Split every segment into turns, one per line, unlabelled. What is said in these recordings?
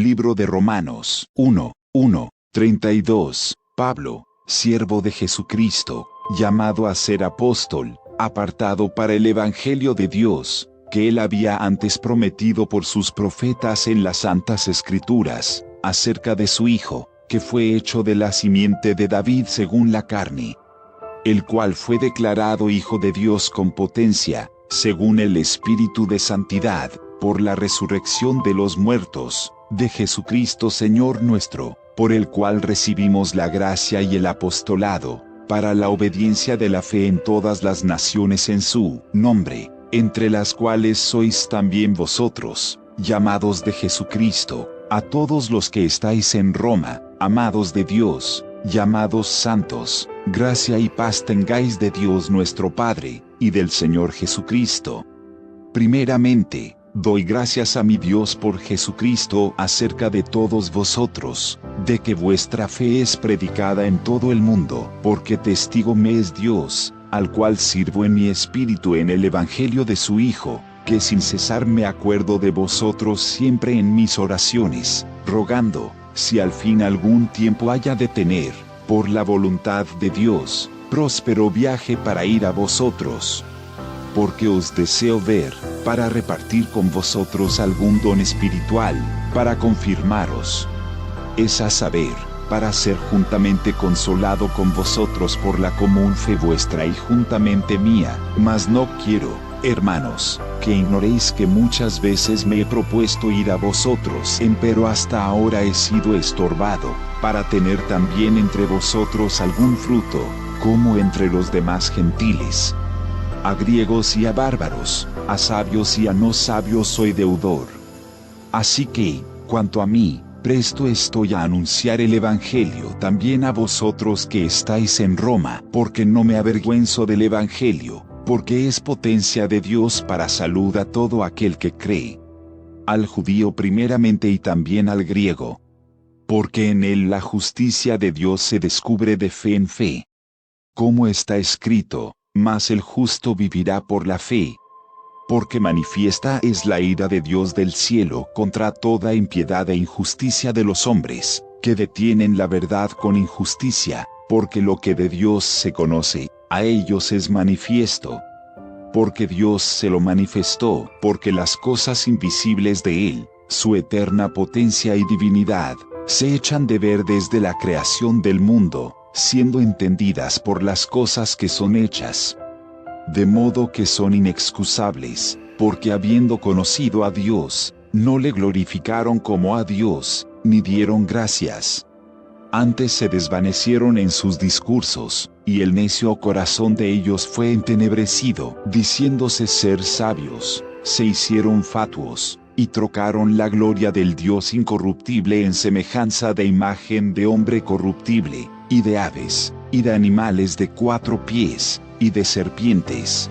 Libro de Romanos 1:32. Pablo, siervo de Jesucristo, llamado a ser apóstol, apartado para el Evangelio de Dios, que él había antes prometido por sus profetas en las Santas Escrituras, acerca de su Hijo, que fue hecho de la simiente de David según la carne, el cual fue declarado Hijo de Dios con potencia, según el Espíritu de Santidad, por la resurrección de los muertos, de Jesucristo Señor nuestro, por el cual recibimos la gracia y el apostolado, para la obediencia de la fe en todas las naciones en su nombre, entre las cuales sois también vosotros, llamados de Jesucristo, a todos los que estáis en Roma, amados de Dios, llamados santos, gracia y paz tengáis de Dios nuestro Padre, y del Señor Jesucristo. Primeramente, doy gracias a mi Dios por Jesucristo acerca de todos vosotros, de que vuestra fe es predicada en todo el mundo, porque testigo me es Dios, al cual sirvo en mi espíritu en el Evangelio de su Hijo, que sin cesar me acuerdo de vosotros siempre en mis oraciones, rogando, si al fin algún tiempo haya de tener, por la voluntad de Dios, próspero viaje para ir a vosotros. Porque os deseo ver, para repartir con vosotros algún don espiritual, para confirmaros. Es a saber, para ser juntamente consolado con vosotros por la común fe vuestra y juntamente mía, mas no quiero, hermanos, que ignoréis que muchas veces me he propuesto ir a vosotros, empero hasta ahora he sido estorbado, para tener también entre vosotros algún fruto, como entre los demás gentiles. A griegos y a bárbaros, a sabios y a no sabios soy deudor. Así que, cuanto a mí, presto estoy a anunciar el Evangelio también a vosotros que estáis en Roma, porque no me avergüenzo del Evangelio, porque es potencia de Dios para salud a todo aquel que cree. Al judío primeramente y también al griego. Porque en él la justicia de Dios se descubre de fe en fe. Como está escrito, mas el justo vivirá por la fe. Porque manifiesta es la ira de Dios del cielo contra toda impiedad e injusticia de los hombres, que detienen la verdad con injusticia, porque lo que de Dios se conoce, a ellos es manifiesto. Porque Dios se lo manifestó, porque las cosas invisibles de Él, su eterna potencia y divinidad, se echan de ver desde la creación del mundo, siendo entendidas por las cosas que son hechas. De modo que son inexcusables, porque habiendo conocido a Dios, no le glorificaron como a Dios, ni dieron gracias. Antes se desvanecieron en sus discursos, y el necio corazón de ellos fue entenebrecido, diciéndose ser sabios, se hicieron fatuos, y trocaron la gloria del Dios incorruptible en semejanza de imagen de hombre corruptible, y de aves, y de animales de 4 pies, y de serpientes.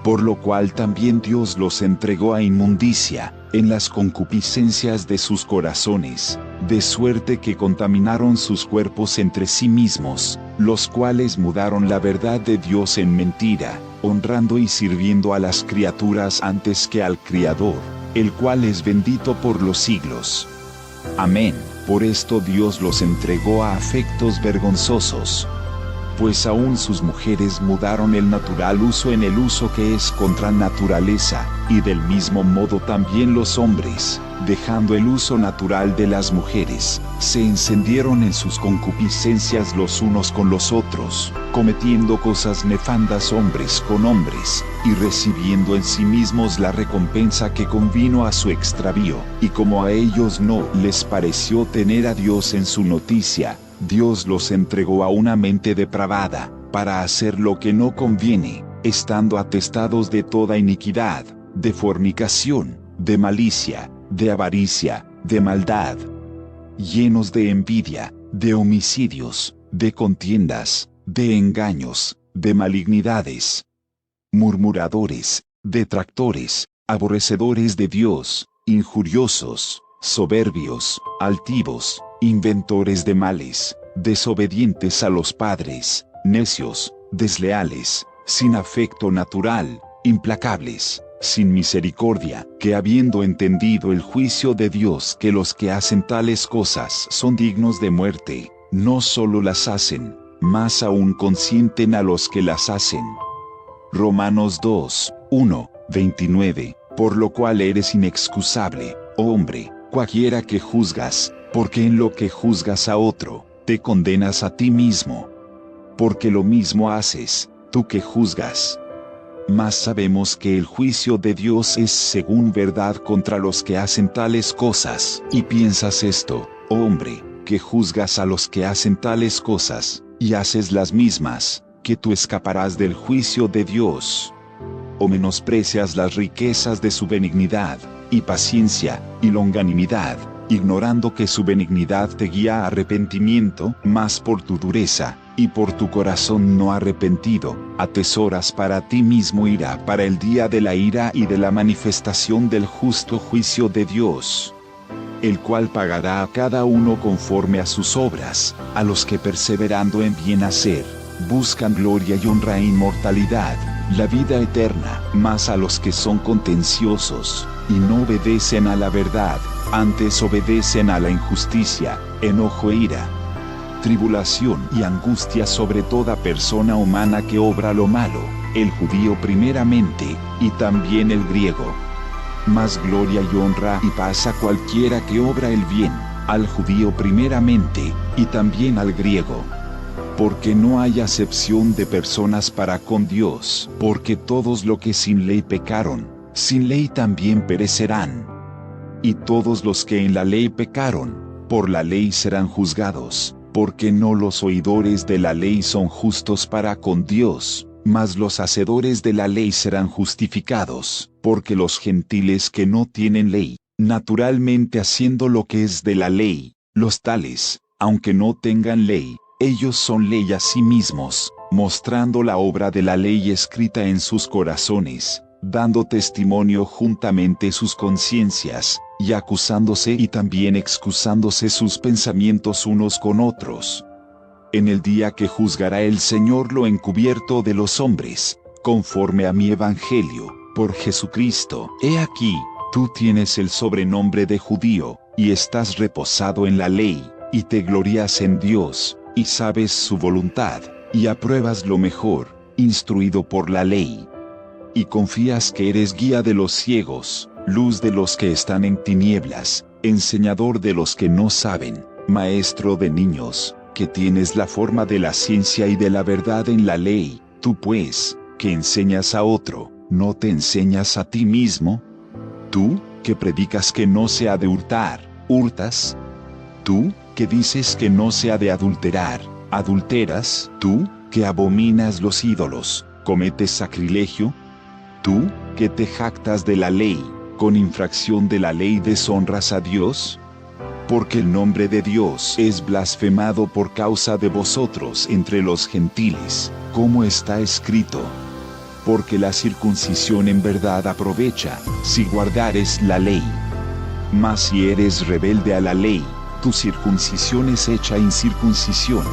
Por lo cual también Dios los entregó a inmundicia, en las concupiscencias de sus corazones, de suerte que contaminaron sus cuerpos entre sí mismos, los cuales mudaron la verdad de Dios en mentira, honrando y sirviendo a las criaturas antes que al Criador, el cual es bendito por los siglos. Amén. Por esto Dios los entregó a afectos vergonzosos. Pues aún sus mujeres mudaron el natural uso en el uso que es contra naturaleza, y del mismo modo también los hombres, dejando el uso natural de las mujeres, se encendieron en sus concupiscencias los unos con los otros, cometiendo cosas nefandas hombres con hombres, y recibiendo en sí mismos la recompensa que convino a su extravío, y como a ellos no les pareció tener a Dios en su noticia, Dios los entregó a una mente depravada, para hacer lo que no conviene, estando atestados de toda iniquidad, de fornicación, de malicia, de avaricia, de maldad, llenos de envidia, de homicidios, de contiendas, de engaños, de malignidades, murmuradores, detractores, aborrecedores de Dios, injuriosos, soberbios, altivos, inventores de males, desobedientes a los padres, necios, desleales, sin afecto natural, implacables, sin misericordia, que habiendo entendido el juicio de Dios que los que hacen tales cosas son dignos de muerte, no solo las hacen, más aún consienten a los que las hacen. Romanos 2, 1, 29, por lo cual eres inexcusable, oh hombre, cualquiera que juzgas, porque en lo que juzgas a otro, te condenas a ti mismo. Porque lo mismo haces, tú que juzgas. Mas sabemos que el juicio de Dios es según verdad contra los que hacen tales cosas. Y piensas esto, oh hombre, que juzgas a los que hacen tales cosas, y haces las mismas, que tú escaparás del juicio de Dios. O menosprecias las riquezas de su benignidad, y paciencia, y longanimidad, ignorando que su benignidad te guía a arrepentimiento, mas por tu dureza, y por tu corazón no arrepentido, atesoras para ti mismo ira para el día de la ira y de la manifestación del justo juicio de Dios, el cual pagará a cada uno conforme a sus obras, a los que perseverando en bien hacer, buscan gloria y honra e inmortalidad, la vida eterna, mas a los que son contenciosos, y no obedecen a la verdad, antes obedecen a la injusticia, enojo e ira, tribulación y angustia sobre toda persona humana que obra lo malo, el judío primeramente, y también el griego. Mas gloria y honra y paz a cualquiera que obra el bien, al judío primeramente, y también al griego. Porque no hay acepción de personas para con Dios, porque todos los que sin ley pecaron, sin ley también perecerán. Y todos los que en la ley pecaron, por la ley serán juzgados, porque no los oidores de la ley son justos para con Dios, mas los hacedores de la ley serán justificados, porque los gentiles que no tienen ley, naturalmente haciendo lo que es de la ley, los tales, aunque no tengan ley, ellos son ley a sí mismos, mostrando la obra de la ley escrita en sus corazones, dando testimonio juntamente sus conciencias, y acusándose y también excusándose sus pensamientos unos con otros. En el día que juzgará el Señor lo encubierto de los hombres, conforme a mi evangelio, por Jesucristo. He aquí, tú tienes el sobrenombre de judío, y estás reposado en la ley, y te glorías en Dios, y sabes su voluntad, y apruebas lo mejor, instruido por la ley. Y confías que eres guía de los ciegos, luz de los que están en tinieblas, enseñador de los que no saben, maestro de niños, que tienes la forma de la ciencia y de la verdad en la ley. Tú pues, que enseñas a otro, ¿no te enseñas a ti mismo? Tú, que predicas que no se ha de hurtar, ¿hurtas? Tú, que dices que no se ha de adulterar, ¿adulteras? Tú, que abominas los ídolos, ¿cometes sacrilegio? Tú, que te jactas de la ley, con infracción de la ley deshonras a Dios. Porque el nombre de Dios es blasfemado por causa de vosotros entre los gentiles, como está escrito. Porque la circuncisión en verdad aprovecha, si guardares la ley. Mas si eres rebelde a la ley, tu circuncisión es hecha incircuncisión.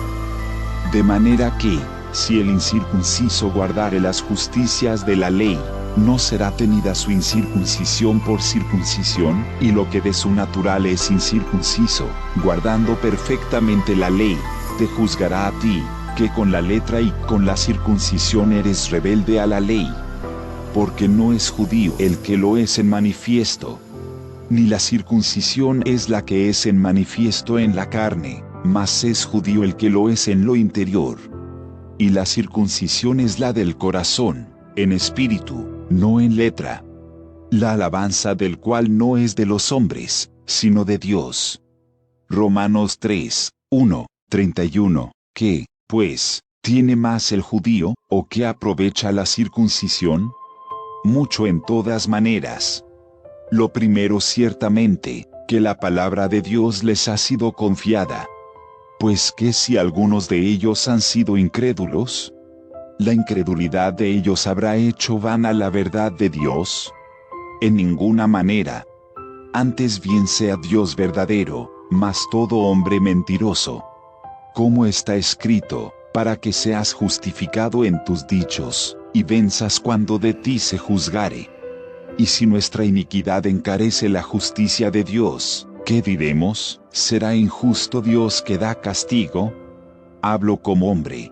De manera que, si el incircunciso guardare las justicias de la ley, no será tenida su incircuncisión por circuncisión, y lo que de su natural es incircunciso, guardando perfectamente la ley, te juzgará a ti, que con la letra y con la circuncisión eres rebelde a la ley. Porque no es judío el que lo es en manifiesto, ni la circuncisión es la que es en manifiesto en la carne, mas es judío el que lo es en lo interior. Y la circuncisión es la del corazón, en espíritu, no en letra. La alabanza del cual no es de los hombres, sino de Dios. Romanos 3, 1, 31, ¿qué, pues, tiene más el judío, o qué aprovecha la circuncisión? Mucho en todas maneras. Lo primero ciertamente, que la palabra de Dios les ha sido confiada. Pues que si algunos de ellos han sido incrédulos, ¿la incredulidad de ellos habrá hecho vana la verdad de Dios? En ninguna manera. Antes bien sea Dios verdadero, mas todo hombre mentiroso. Como está escrito, para que seas justificado en tus dichos, y venzas cuando de ti se juzgare. Y si nuestra iniquidad encarece la justicia de Dios, ¿qué diremos? ¿Será injusto Dios que da castigo? Hablo como hombre.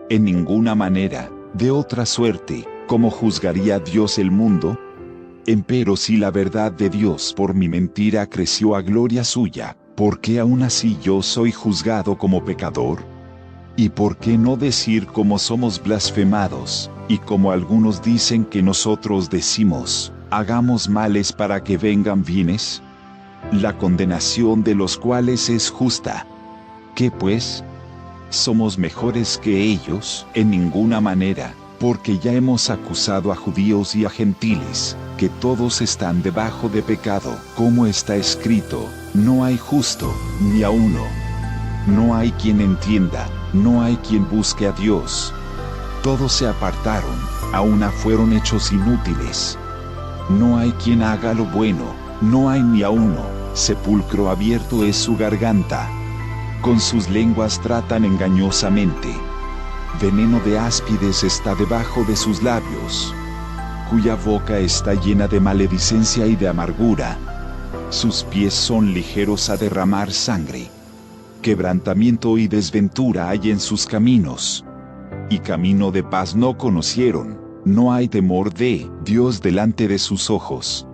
En ninguna manera, de otra suerte, ¿cómo juzgaría Dios el mundo? Empero si la verdad de Dios por mi mentira creció a gloria suya, ¿por qué aún así yo soy juzgado como pecador? ¿Y por qué no decir como somos blasfemados, y como algunos dicen que nosotros decimos, hagamos males para que vengan bienes? La condenación de los cuales es justa. ¿Qué pues? ¿Somos mejores que ellos? En ninguna manera, porque ya hemos acusado a judíos y a gentiles, que todos están debajo de pecado, como está escrito, no hay justo, ni a uno. No hay quien entienda, no hay quien busque a Dios. Todos se apartaron, a una fueron hechos inútiles. No hay quien haga lo bueno, no hay ni a uno, sepulcro abierto es su garganta. Con sus lenguas tratan engañosamente. Veneno de áspides está debajo de sus labios, cuya boca está llena de maledicencia y de amargura. Sus pies son ligeros a derramar sangre. Quebrantamiento y desventura hay en sus caminos. Y camino de paz no conocieron, no hay temor de Dios delante de sus ojos.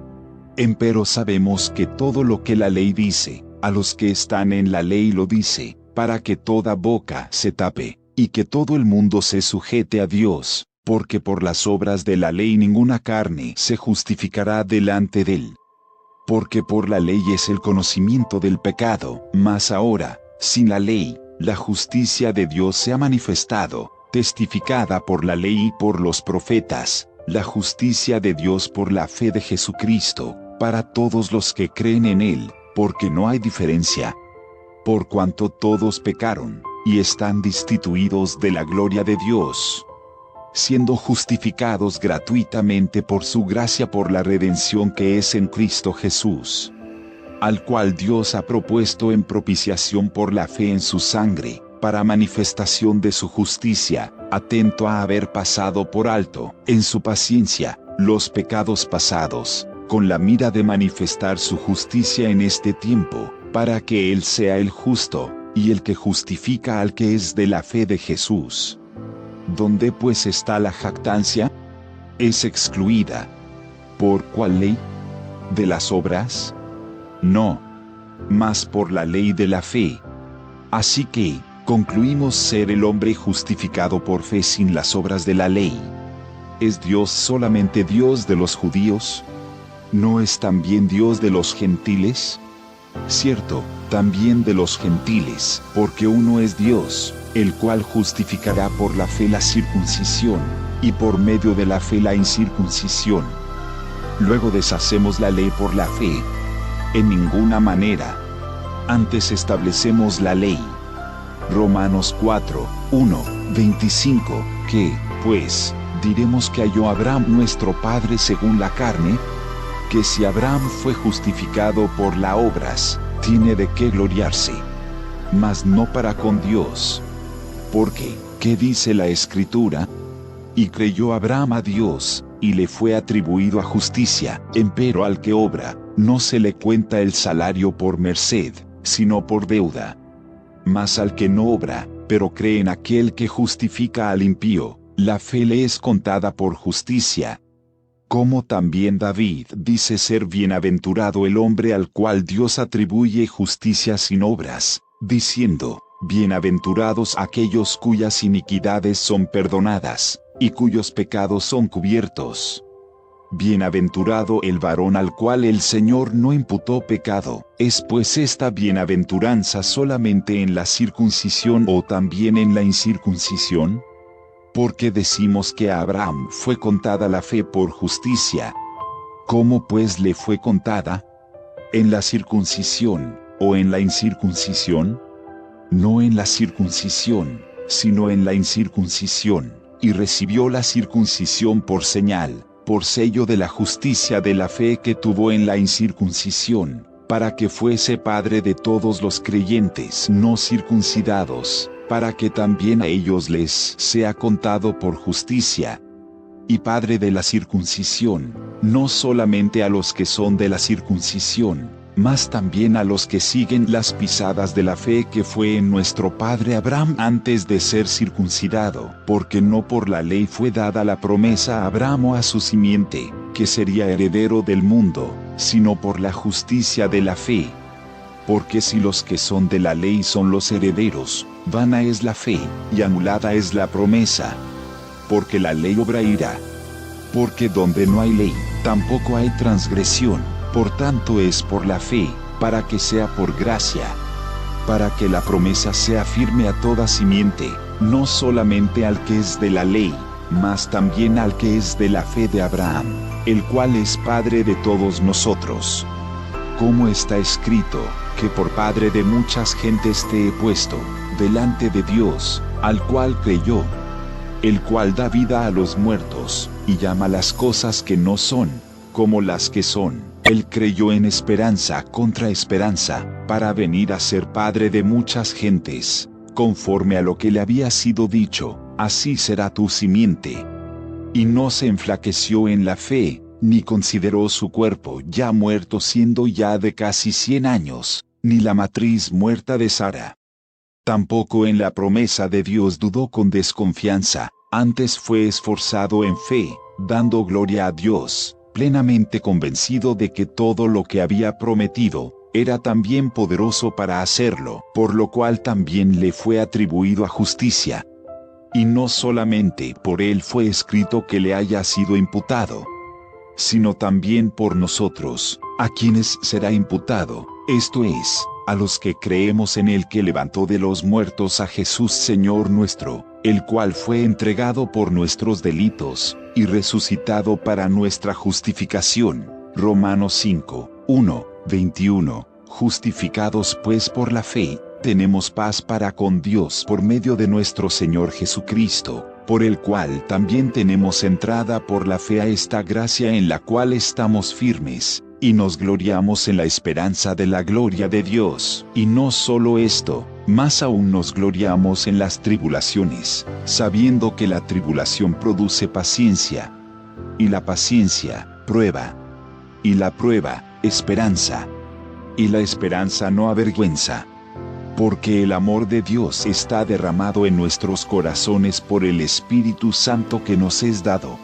Empero sabemos que todo lo que la ley dice, a los que están en la ley lo dice, para que toda boca se tape, y que todo el mundo se sujete a Dios, porque por las obras de la ley ninguna carne se justificará delante de él. Porque por la ley es el conocimiento del pecado, mas ahora, sin la ley, la justicia de Dios se ha manifestado, testificada por la ley y por los profetas, la justicia de Dios por la fe de Jesucristo, para todos los que creen en él, porque no hay diferencia. Por cuanto todos pecaron, y están destituidos de la gloria de Dios, siendo justificados gratuitamente por su gracia por la redención que es en Cristo Jesús, al cual Dios ha propuesto en propiciación por la fe en su sangre, para manifestación de su justicia, atento a haber pasado por alto, en su paciencia, los pecados pasados, con la mira de manifestar su justicia en este tiempo, para que Él sea el justo, y el que justifica al que es de la fe de Jesús. ¿Dónde pues está la jactancia? Es excluida. ¿Por cuál ley? ¿De las obras? No, mas por la ley de la fe. Así que, concluimos ser el hombre justificado por fe sin las obras de la ley. ¿Es Dios solamente Dios de los judíos? ¿No es también Dios de los gentiles? Cierto, también de los gentiles, porque uno es Dios, el cual justificará por la fe la circuncisión, y por medio de la fe la incircuncisión. Luego deshacemos la ley por la fe. En ninguna manera. Antes establecemos la ley. Romanos 4, 1, 25, ¿qué, pues, diremos que halló Abraham nuestro padre según la carne? Que si Abraham fue justificado por las obras, tiene de qué gloriarse, mas no para con Dios. Porque, ¿qué dice la Escritura? Y creyó Abraham a Dios, y le fue atribuido a justicia, empero al que obra, no se le cuenta el salario por merced, sino por deuda. Mas al que no obra, pero cree en aquel que justifica al impío, la fe le es contada por justicia. Como también David dice ser bienaventurado el hombre al cual Dios atribuye justicia sin obras, diciendo, bienaventurados aquellos cuyas iniquidades son perdonadas, y cuyos pecados son cubiertos. Bienaventurado el varón al cual el Señor no imputó pecado. ¿Es pues esta bienaventuranza solamente en la circuncisión o también en la incircuncisión? Porque decimos que a Abraham fue contada la fe por justicia. ¿Cómo pues le fue contada? ¿En la circuncisión o en la incircuncisión? No en la circuncisión, sino en la incircuncisión, y recibió la circuncisión por señal, por sello de la justicia de la fe que tuvo en la incircuncisión, para que fuese padre de todos los creyentes no circuncidados, para que también a ellos les sea contado por justicia. y Padre de la circuncisión, no solamente a los que son de la circuncisión, mas también a los que siguen las pisadas de la fe que fue en nuestro padre Abraham antes de ser circuncidado, porque no por la ley fue dada la promesa a Abraham o a su simiente, que sería heredero del mundo, sino por la justicia de la fe. Porque si los que son de la ley son los herederos, vana es la fe, y anulada es la promesa. Porque la ley obra ira. Porque donde no hay ley, tampoco hay transgresión. Por tanto es por la fe, para que sea por gracia. Para que la promesa sea firme a toda simiente, no solamente al que es de la ley, mas también al que es de la fe de Abraham, el cual es Padre de todos nosotros. Como está escrito, que por Padre de muchas gentes te he puesto, delante de Dios, al cual creyó, el cual da vida a los muertos, y llama las cosas que no son, como las que son. Él creyó en esperanza contra esperanza, para venir a ser padre de muchas gentes, conforme a lo que le había sido dicho, así será tu simiente. Y no se enflaqueció en la fe, ni consideró su cuerpo ya muerto siendo ya de casi 100 años, ni la matriz muerta de Sara. Tampoco en la promesa de Dios dudó con desconfianza, antes fue esforzado en fe, dando gloria a Dios, plenamente convencido de que todo lo que había prometido, era también poderoso para hacerlo, por lo cual también le fue atribuido a justicia. Y no solamente por él fue escrito que le haya sido imputado, sino también por nosotros, a quienes será imputado, esto es, a los que creemos en el que levantó de los muertos a Jesús Señor nuestro, el cual fue entregado por nuestros delitos, y resucitado para nuestra justificación. Romanos 5, 1, 21. Justificados pues por la fe, tenemos paz para con Dios por medio de nuestro Señor Jesucristo, por el cual también tenemos entrada por la fe a esta gracia en la cual estamos firmes, y nos gloriamos en la esperanza de la gloria de Dios. Y no solo esto, más aún nos gloriamos en las tribulaciones, sabiendo que la tribulación produce paciencia, y la paciencia, prueba, y la prueba, esperanza, y la esperanza no avergüenza. Porque el amor de Dios está derramado en nuestros corazones por el Espíritu Santo que nos es dado.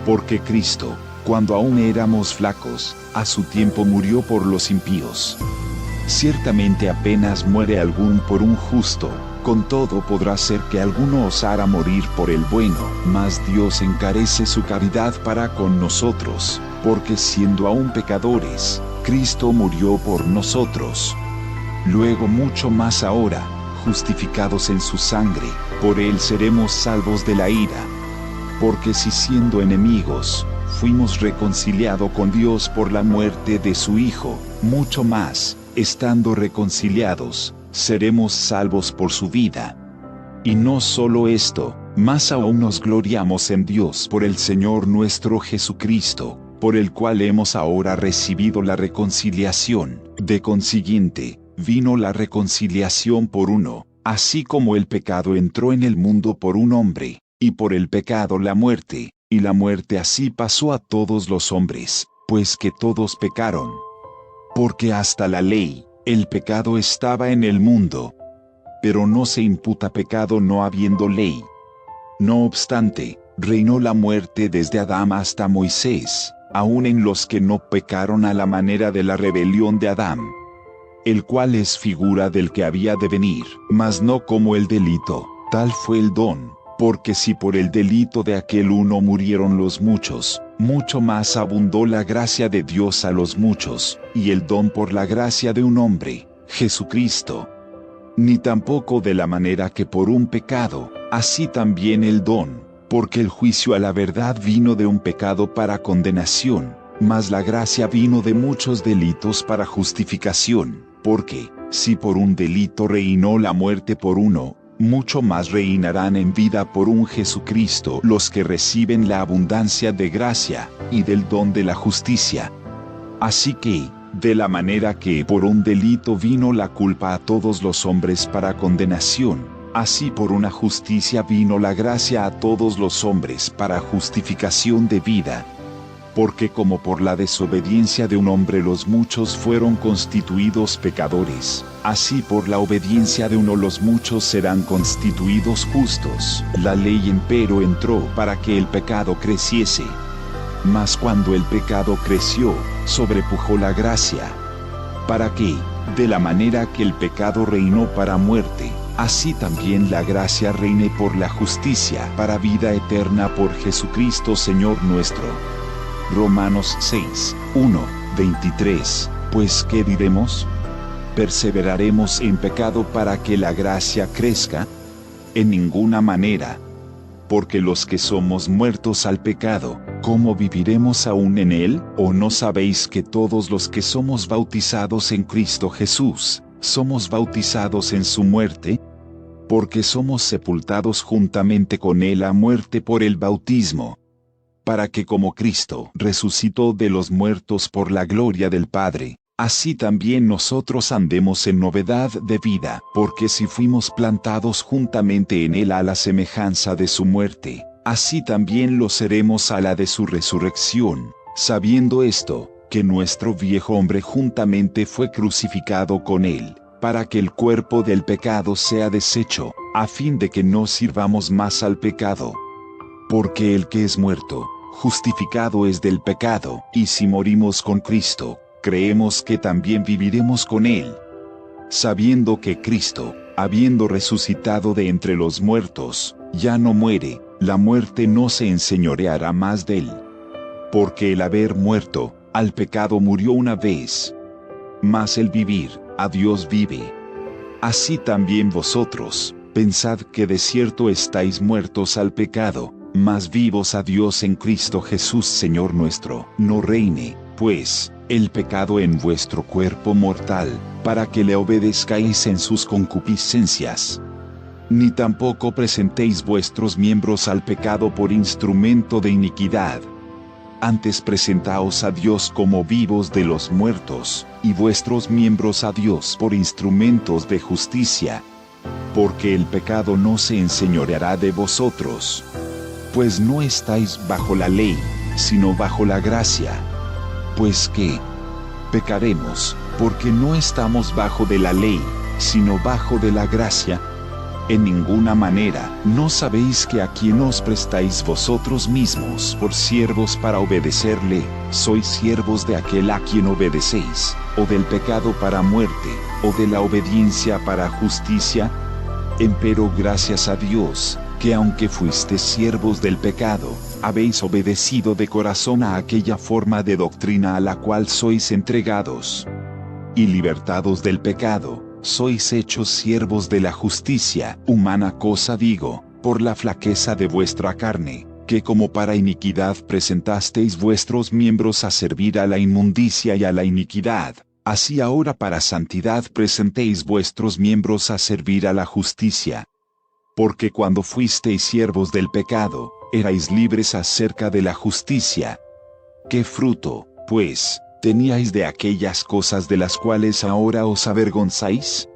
Porque Cristo, cuando aún éramos flacos, a su tiempo murió por los impíos. Ciertamente apenas muere algún por un justo, con todo podrá ser que alguno osara morir por el bueno, mas Dios encarece su caridad para con nosotros, porque siendo aún pecadores, Cristo murió por nosotros. Luego mucho más ahora, justificados en su sangre, por él seremos salvos de la ira. Porque si siendo enemigos, fuimos reconciliados con Dios por la muerte de su Hijo, mucho más, estando reconciliados, seremos salvos por su vida. Y no solo esto, más aún nos gloriamos en Dios por el Señor nuestro Jesucristo, por el cual hemos ahora recibido la reconciliación. De consiguiente, vino la reconciliación por uno, así como el pecado entró en el mundo por un hombre, y por el pecado la muerte, y la muerte así pasó a todos los hombres, pues que todos pecaron. Porque hasta la ley, el pecado estaba en el mundo, pero no se imputa pecado no habiendo ley. No obstante, reinó la muerte desde Adán hasta Moisés, aun en los que no pecaron a la manera de la rebelión de Adán, el cual es figura del que había de venir, mas no como el delito, tal fue el don, porque si por el delito de aquel uno murieron los muchos, mucho más abundó la gracia de Dios a los muchos, y el don por la gracia de un hombre, Jesucristo. Ni tampoco de la manera que por un pecado, así también el don, porque el juicio a la verdad vino de un pecado para condenación, mas la gracia vino de muchos delitos para justificación. Porque, si por un delito reinó la muerte por uno, mucho más reinarán en vida por un Jesucristo los que reciben la abundancia de gracia, y del don de la justicia. Así que, de la manera que por un delito vino la culpa a todos los hombres para condenación, Así por una justicia vino la gracia a todos los hombres para justificación de vida. Porque como por la desobediencia de un hombre los muchos fueron constituidos pecadores, así por la obediencia de uno los muchos serán constituidos justos. La ley empero entró para que el pecado creciese. Mas cuando el pecado creció, sobrepujó la gracia. Para que, de la manera que el pecado reinó para muerte, así también la gracia reine por la justicia para vida eterna por Jesucristo Señor nuestro. Romanos 6, 1, 23. Pues ¿qué diremos? ¿Perseveraremos en pecado para que la gracia crezca? En ninguna manera. Porque los que somos muertos al pecado, ¿cómo viviremos aún en él? ¿O no sabéis que todos los que somos bautizados en Cristo Jesús, somos bautizados en su muerte? Porque somos sepultados juntamente con él a muerte por el bautismo, para que como Cristo resucitó de los muertos por la gloria del Padre, así también nosotros andemos en novedad de vida, porque si fuimos plantados juntamente en él a la semejanza de su muerte, así también lo seremos a la de su resurrección, sabiendo esto, que nuestro viejo hombre juntamente fue crucificado con él, para que el cuerpo del pecado sea deshecho, a fin de que no sirvamos más al pecado. Porque el que es muerto, justificado es del pecado, y si morimos con Cristo, creemos que también viviremos con él. Sabiendo que Cristo, habiendo resucitado de entre los muertos, ya no muere, la muerte no se enseñoreará más de él. Porque el haber muerto, al pecado murió una vez. Mas el vivir, a Dios vive. Así también vosotros, pensad que de cierto estáis muertos al pecado, mas vivos a Dios en Cristo Jesús Señor nuestro. No reine, pues, el pecado en vuestro cuerpo mortal, para que le obedezcáis en sus concupiscencias. Ni tampoco presentéis vuestros miembros al pecado por instrumento de iniquidad. Antes presentaos a Dios como vivos de los muertos, y vuestros miembros a Dios por instrumentos de justicia. Porque el pecado no se enseñoreará de vosotros. Pues no estáis bajo la ley, sino bajo la gracia. Pues ¿qué? Pecaremos, porque no estamos bajo de la ley, sino bajo de la gracia. En ninguna manera, ¿no sabéis que a quien os prestáis vosotros mismos por siervos para obedecerle, sois siervos de aquel a quien obedecéis, o del pecado para muerte, o de la obediencia para justicia? Empero gracias a Dios, que aunque fuisteis siervos del pecado, habéis obedecido de corazón a aquella forma de doctrina a la cual sois entregados. Y libertados del pecado, sois hechos siervos de la justicia. Humana cosa digo, por la flaqueza de vuestra carne, que como para iniquidad presentasteis vuestros miembros a servir a la inmundicia y a la iniquidad, así ahora para santidad presentéis vuestros miembros a servir a la justicia. Porque cuando fuisteis siervos del pecado, erais libres acerca de la justicia. ¿Qué fruto, pues, teníais de aquellas cosas de las cuales ahora os avergonzáis?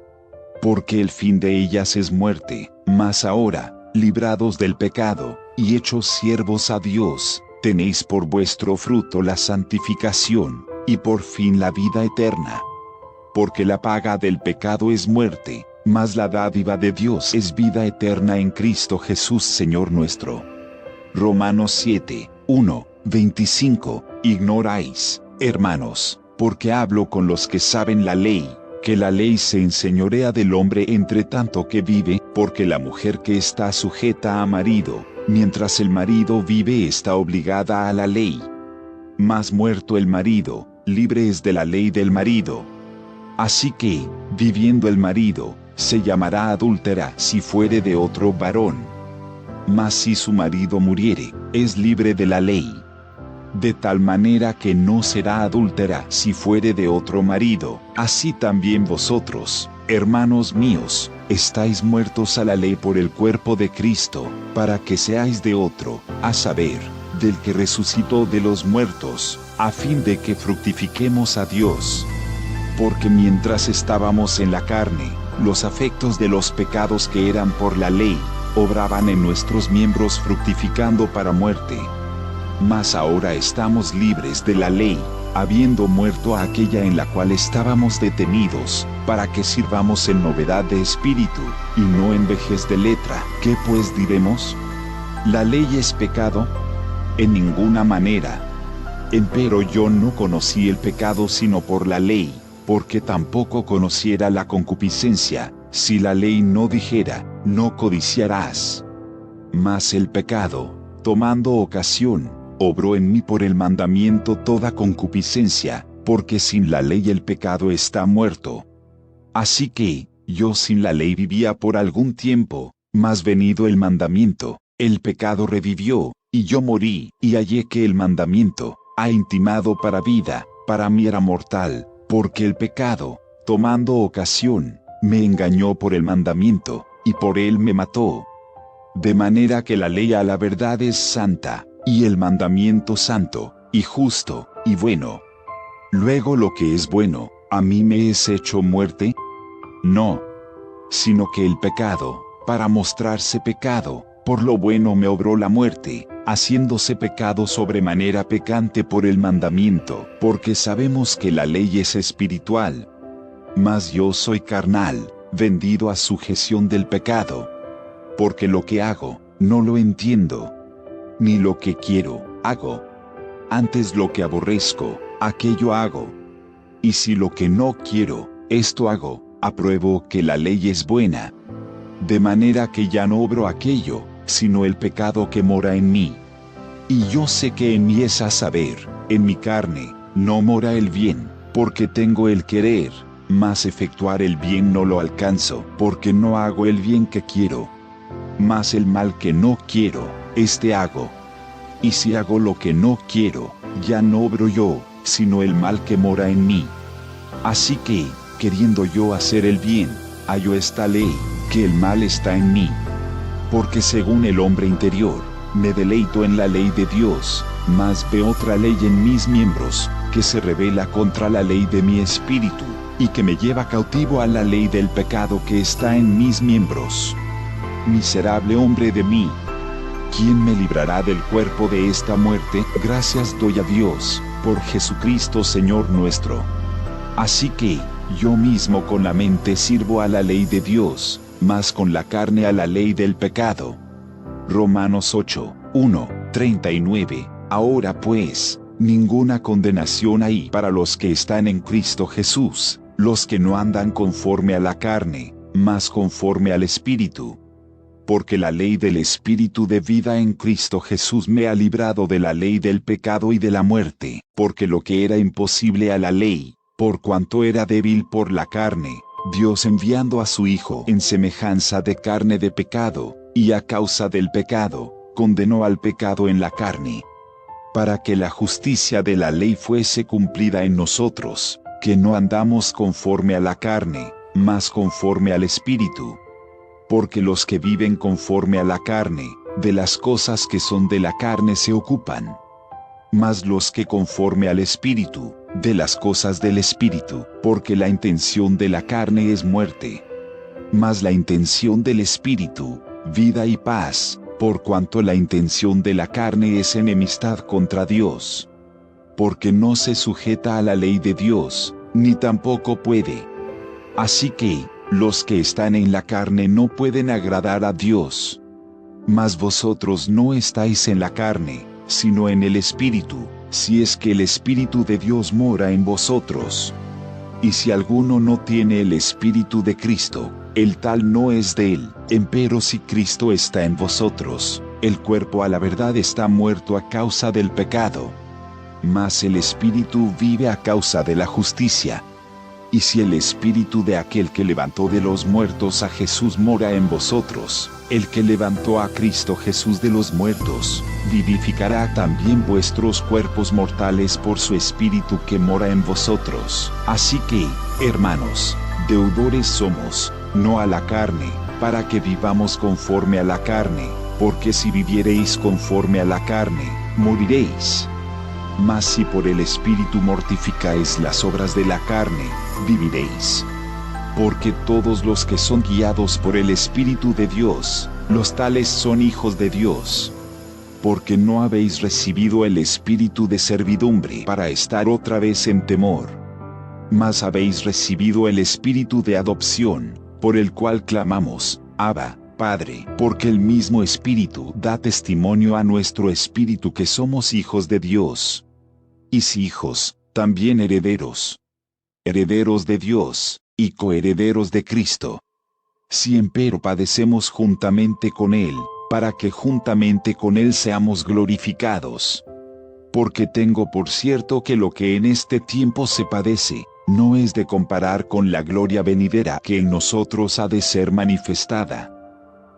Porque el fin de ellas es muerte, mas ahora, librados del pecado, y hechos siervos a Dios, tenéis por vuestro fruto la santificación, y por fin la vida eterna. Porque la paga del pecado es muerte, mas la dádiva de Dios es vida eterna en Cristo Jesús Señor nuestro. Romanos 7, 1, 25. Ignoráis, hermanos, porque hablo con los que saben la ley, que la ley se enseñorea del hombre entre tanto que vive, porque la mujer que está sujeta a marido, mientras el marido vive está obligada a la ley. Mas muerto el marido, libre es de la ley del marido. Así que, viviendo el marido, se llamará adúltera si fuere de otro varón. Mas si su marido muriere, es libre de la ley. De tal manera que no será adúltera si fuere de otro marido. Así también vosotros, hermanos míos, estáis muertos a la ley por el cuerpo de Cristo, para que seáis de otro, a saber, del que resucitó de los muertos, a fin de que fructifiquemos a Dios. Porque mientras estábamos en la carne, los afectos de los pecados que eran por la ley, obraban en nuestros miembros fructificando para muerte. Mas ahora estamos libres de la ley, habiendo muerto a aquella en la cual estábamos detenidos, para que sirvamos en novedad de espíritu, y no en vejez de letra. ¿Qué pues diremos? ¿La ley es pecado? En ninguna manera. Empero yo no conocí el pecado sino por la ley, porque tampoco conociera la concupiscencia, si la ley no dijera, no codiciarás. Mas el pecado, tomando ocasión, obró en mí por el mandamiento toda concupiscencia, porque sin la ley el pecado está muerto. Así que, yo sin la ley vivía por algún tiempo, mas venido el mandamiento, el pecado revivió, y yo morí, y hallé que el mandamiento, ha intimado para vida, para mí era mortal, porque el pecado, tomando ocasión, me engañó por el mandamiento, y por él me mató. De manera que la ley a la verdad es santa, y el mandamiento santo, y justo, y bueno. Luego lo que es bueno, ¿a mí me es hecho muerte? No. Sino que el pecado, para mostrarse pecado, por lo bueno me obró la muerte, haciéndose pecado sobremanera pecante por el mandamiento, porque sabemos que la ley es espiritual. Mas yo soy carnal, vendido a sujeción del pecado. Porque lo que hago, no lo entiendo. Ni lo que quiero, hago. Antes lo que aborrezco, aquello hago. Y si lo que no quiero, esto hago, apruebo que la ley es buena. De manera que ya no obro aquello, sino el pecado que mora en mí. Y yo sé que en mí es a saber, en mi carne, no mora el bien, porque tengo el querer, mas efectuar el bien no lo alcanzo, porque no hago el bien que quiero. Mas el mal que no quiero, este hago. Y si hago lo que no quiero, ya no obro yo, sino el mal que mora en mí. Así que, queriendo yo hacer el bien, hallo esta ley, que el mal está en mí. Porque según el hombre interior, me deleito en la ley de Dios, mas veo otra ley en mis miembros, que se rebela contra la ley de mi espíritu, y que me lleva cautivo a la ley del pecado que está en mis miembros. Miserable hombre de mí, ¿quién me librará del cuerpo de esta muerte? Gracias doy a Dios, por Jesucristo Señor nuestro. Así que, yo mismo con la mente sirvo a la ley de Dios, mas con la carne a la ley del pecado. Romanos 8, 1, 39. Ahora pues, ninguna condenación hay para los que están en Cristo Jesús, los que no andan conforme a la carne, mas conforme al Espíritu. Porque la ley del Espíritu de vida en Cristo Jesús me ha librado de la ley del pecado y de la muerte, porque lo que era imposible a la ley, por cuanto era débil por la carne, Dios enviando a su Hijo en semejanza de carne de pecado, y a causa del pecado, condenó al pecado en la carne. Para que la justicia de la ley fuese cumplida en nosotros, que no andamos conforme a la carne, mas conforme al Espíritu. Porque los que viven conforme a la carne, de las cosas que son de la carne se ocupan. Mas los que conforme al Espíritu, de las cosas del Espíritu, porque la intención de la carne es muerte. Mas la intención del Espíritu, vida y paz, por cuanto la intención de la carne es enemistad contra Dios. Porque no se sujeta a la ley de Dios, ni tampoco puede. Así que, los que están en la carne no pueden agradar a Dios. Mas vosotros no estáis en la carne, sino en el Espíritu, si es que el Espíritu de Dios mora en vosotros. Y si alguno no tiene el Espíritu de Cristo, el tal no es de él. Empero si Cristo está en vosotros, el cuerpo a la verdad está muerto a causa del pecado. Mas el Espíritu vive a causa de la justicia. Y si el Espíritu de aquel que levantó de los muertos a Jesús mora en vosotros, el que levantó a Cristo Jesús de los muertos, vivificará también vuestros cuerpos mortales por su Espíritu que mora en vosotros. Así que, hermanos, deudores somos, no a la carne, para que vivamos conforme a la carne, porque si viviereis conforme a la carne, moriréis. Mas si por el Espíritu mortificáis las obras de la carne, viviréis. Porque todos los que son guiados por el Espíritu de Dios, los tales son hijos de Dios. Porque no habéis recibido el espíritu de servidumbre para estar otra vez en temor, mas habéis recibido el espíritu de adopción, por el cual clamamos, Abba, Padre, porque el mismo Espíritu da testimonio a nuestro espíritu que somos hijos de Dios. Y si hijos, también herederos. Herederos de Dios, y coherederos de Cristo. Si empero padecemos juntamente con Él, para que juntamente con Él seamos glorificados. Porque tengo por cierto que lo que en este tiempo se padece, no es de comparar con la gloria venidera que en nosotros ha de ser manifestada.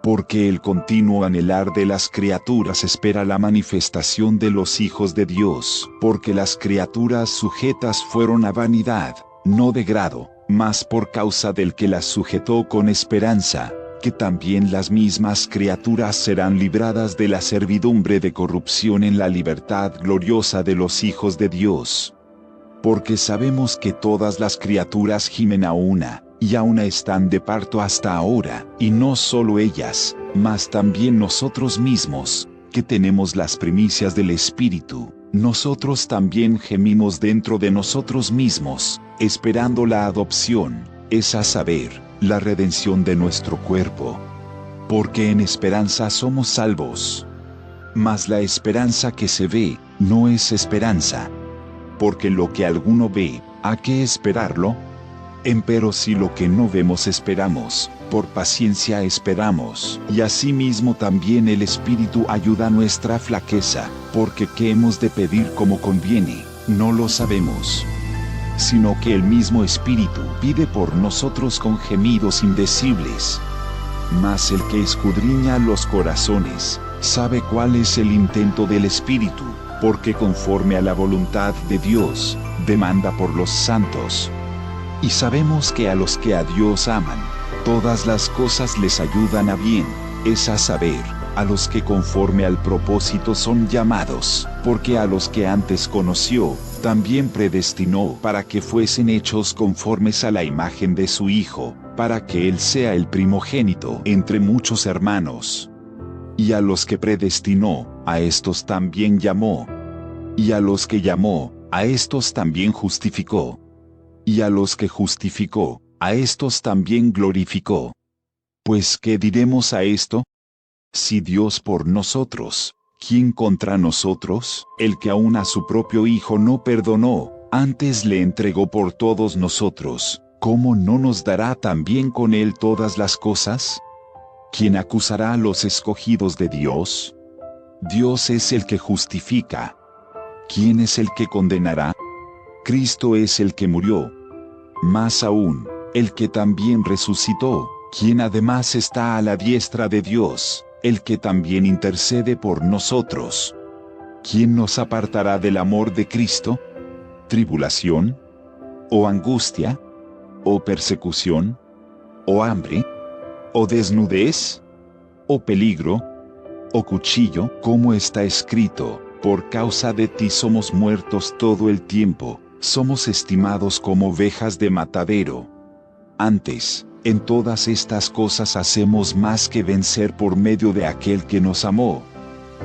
Porque el continuo anhelar de las criaturas espera la manifestación de los hijos de Dios, porque las criaturas sujetas fueron a vanidad, no de grado, mas por causa del que las sujetó con esperanza, que también las mismas criaturas serán libradas de la servidumbre de corrupción en la libertad gloriosa de los hijos de Dios. Porque sabemos que todas las criaturas gimen a una, y a una están de parto hasta ahora, y no solo ellas, mas también nosotros mismos, que tenemos las primicias del Espíritu, nosotros también gemimos dentro de nosotros mismos, esperando la adopción, es a saber, la redención de nuestro cuerpo. Porque en esperanza somos salvos. Mas la esperanza que se ve, no es esperanza. Porque lo que alguno ve, ¿a qué esperarlo? Empero si lo que no vemos esperamos, por paciencia esperamos. Y asimismo también el Espíritu ayuda a nuestra flaqueza, porque qué hemos de pedir como conviene, no lo sabemos. Sino que el mismo Espíritu pide por nosotros con gemidos indecibles. Mas el que escudriña los corazones, sabe cuál es el intento del Espíritu, porque conforme a la voluntad de Dios, demanda por los santos. Y sabemos que a los que a Dios aman, todas las cosas les ayudan a bien, es a saber, a los que conforme al propósito son llamados, porque a los que antes conoció, también predestinó para que fuesen hechos conformes a la imagen de su Hijo, para que Él sea el primogénito entre muchos hermanos. Y a los que predestinó, a estos también llamó. Y a los que llamó, a estos también justificó. Y a los que justificó, a estos también glorificó. Pues ¿qué diremos a esto? Si Dios por nosotros, ¿quién contra nosotros? El que aún a su propio Hijo no perdonó, antes le entregó por todos nosotros, ¿cómo no nos dará también con Él todas las cosas? ¿Quién acusará a los escogidos de Dios? Dios es el que justifica. ¿Quién es el que condenará? Cristo es el que murió. Más aún, el que también resucitó, quien además está a la diestra de Dios, el que también intercede por nosotros. ¿Quién nos apartará del amor de Cristo? ¿Tribulación? ¿O angustia? ¿O persecución? ¿O hambre? ¿O desnudez? ¿O peligro? ¿O cuchillo? Como está escrito, por causa de ti somos muertos todo el tiempo, somos estimados como ovejas de matadero. Antes, en todas estas cosas hacemos más que vencer por medio de aquel que nos amó.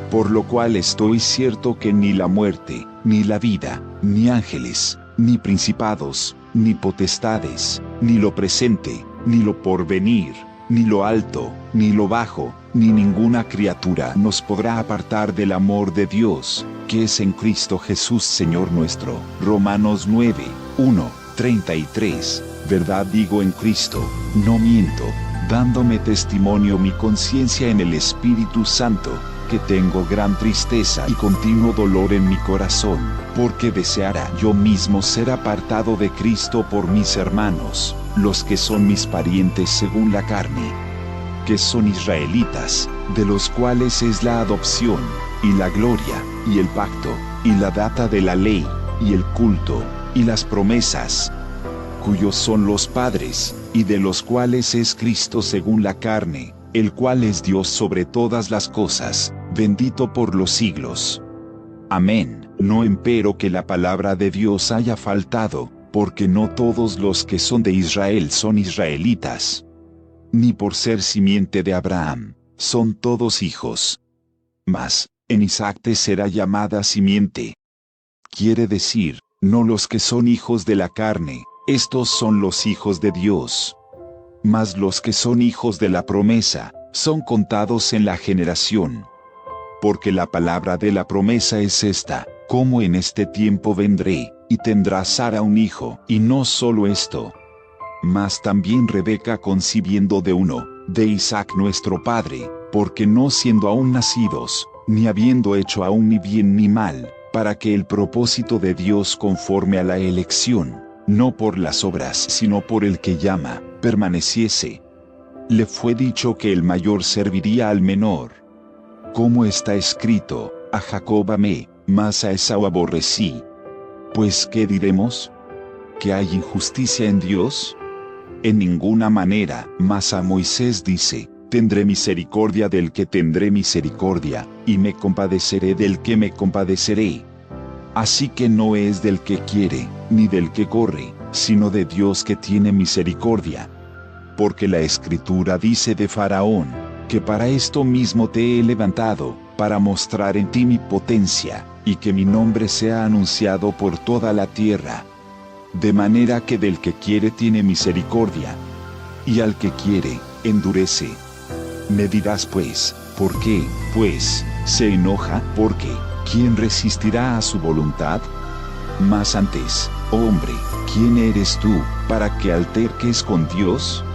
Por lo cual estoy cierto que ni la muerte, ni la vida, ni ángeles, ni principados, ni potestades, ni lo presente, ni lo porvenir, ni lo alto, ni lo bajo, ni ninguna criatura nos podrá apartar del amor de Dios, que es en Cristo Jesús Señor nuestro. Romanos 9, 1, 33. Verdad digo en Cristo, no miento, dándome testimonio mi conciencia en el Espíritu Santo, que tengo gran tristeza y continuo dolor en mi corazón, porque deseara yo mismo ser apartado de Cristo por mis hermanos, los que son mis parientes según la carne, que son israelitas, de los cuales es la adopción, y la gloria, y el pacto, y la data de la ley, y el culto, y las promesas, cuyos son los padres, y de los cuales es Cristo según la carne, el cual es Dios sobre todas las cosas, bendito por los siglos. Amén. No empero que la palabra de Dios haya faltado, porque no todos los que son de Israel son israelitas, ni por ser simiente de Abraham, son todos hijos. Mas, en Isaac te será llamada simiente. Quiere decir, no los que son hijos de la carne, estos son los hijos de Dios. Mas los que son hijos de la promesa, son contados en la generación. Porque la palabra de la promesa es esta: como en este tiempo vendré, y tendrá Sara un hijo, y no solo esto, mas también Rebeca concibiendo de uno, de Isaac nuestro padre, porque no siendo aún nacidos, ni habiendo hecho aún ni bien ni mal, para que el propósito de Dios conforme a la elección, no por las obras sino por el que llama, permaneciese. Le fue dicho que el mayor serviría al menor. Como está escrito: a Jacob amé, mas a Esaú aborrecí. Pues ¿qué diremos? ¿Que hay injusticia en Dios? En ninguna manera. Mas a Moisés dice: tendré misericordia del que tendré misericordia, y me compadeceré del que me compadeceré. Así que no es del que quiere, ni del que corre, sino de Dios que tiene misericordia. Porque la Escritura dice de Faraón, que para esto mismo te he levantado, para mostrar en ti mi potencia, y que mi nombre sea anunciado por toda la tierra. De manera que del que quiere tiene misericordia, y al que quiere, endurece. Me dirás pues, ¿por qué, pues, se enoja? Porque, ¿quién resistirá a su voluntad? Mas antes, hombre, ¿quién eres tú, para que alterques con Dios?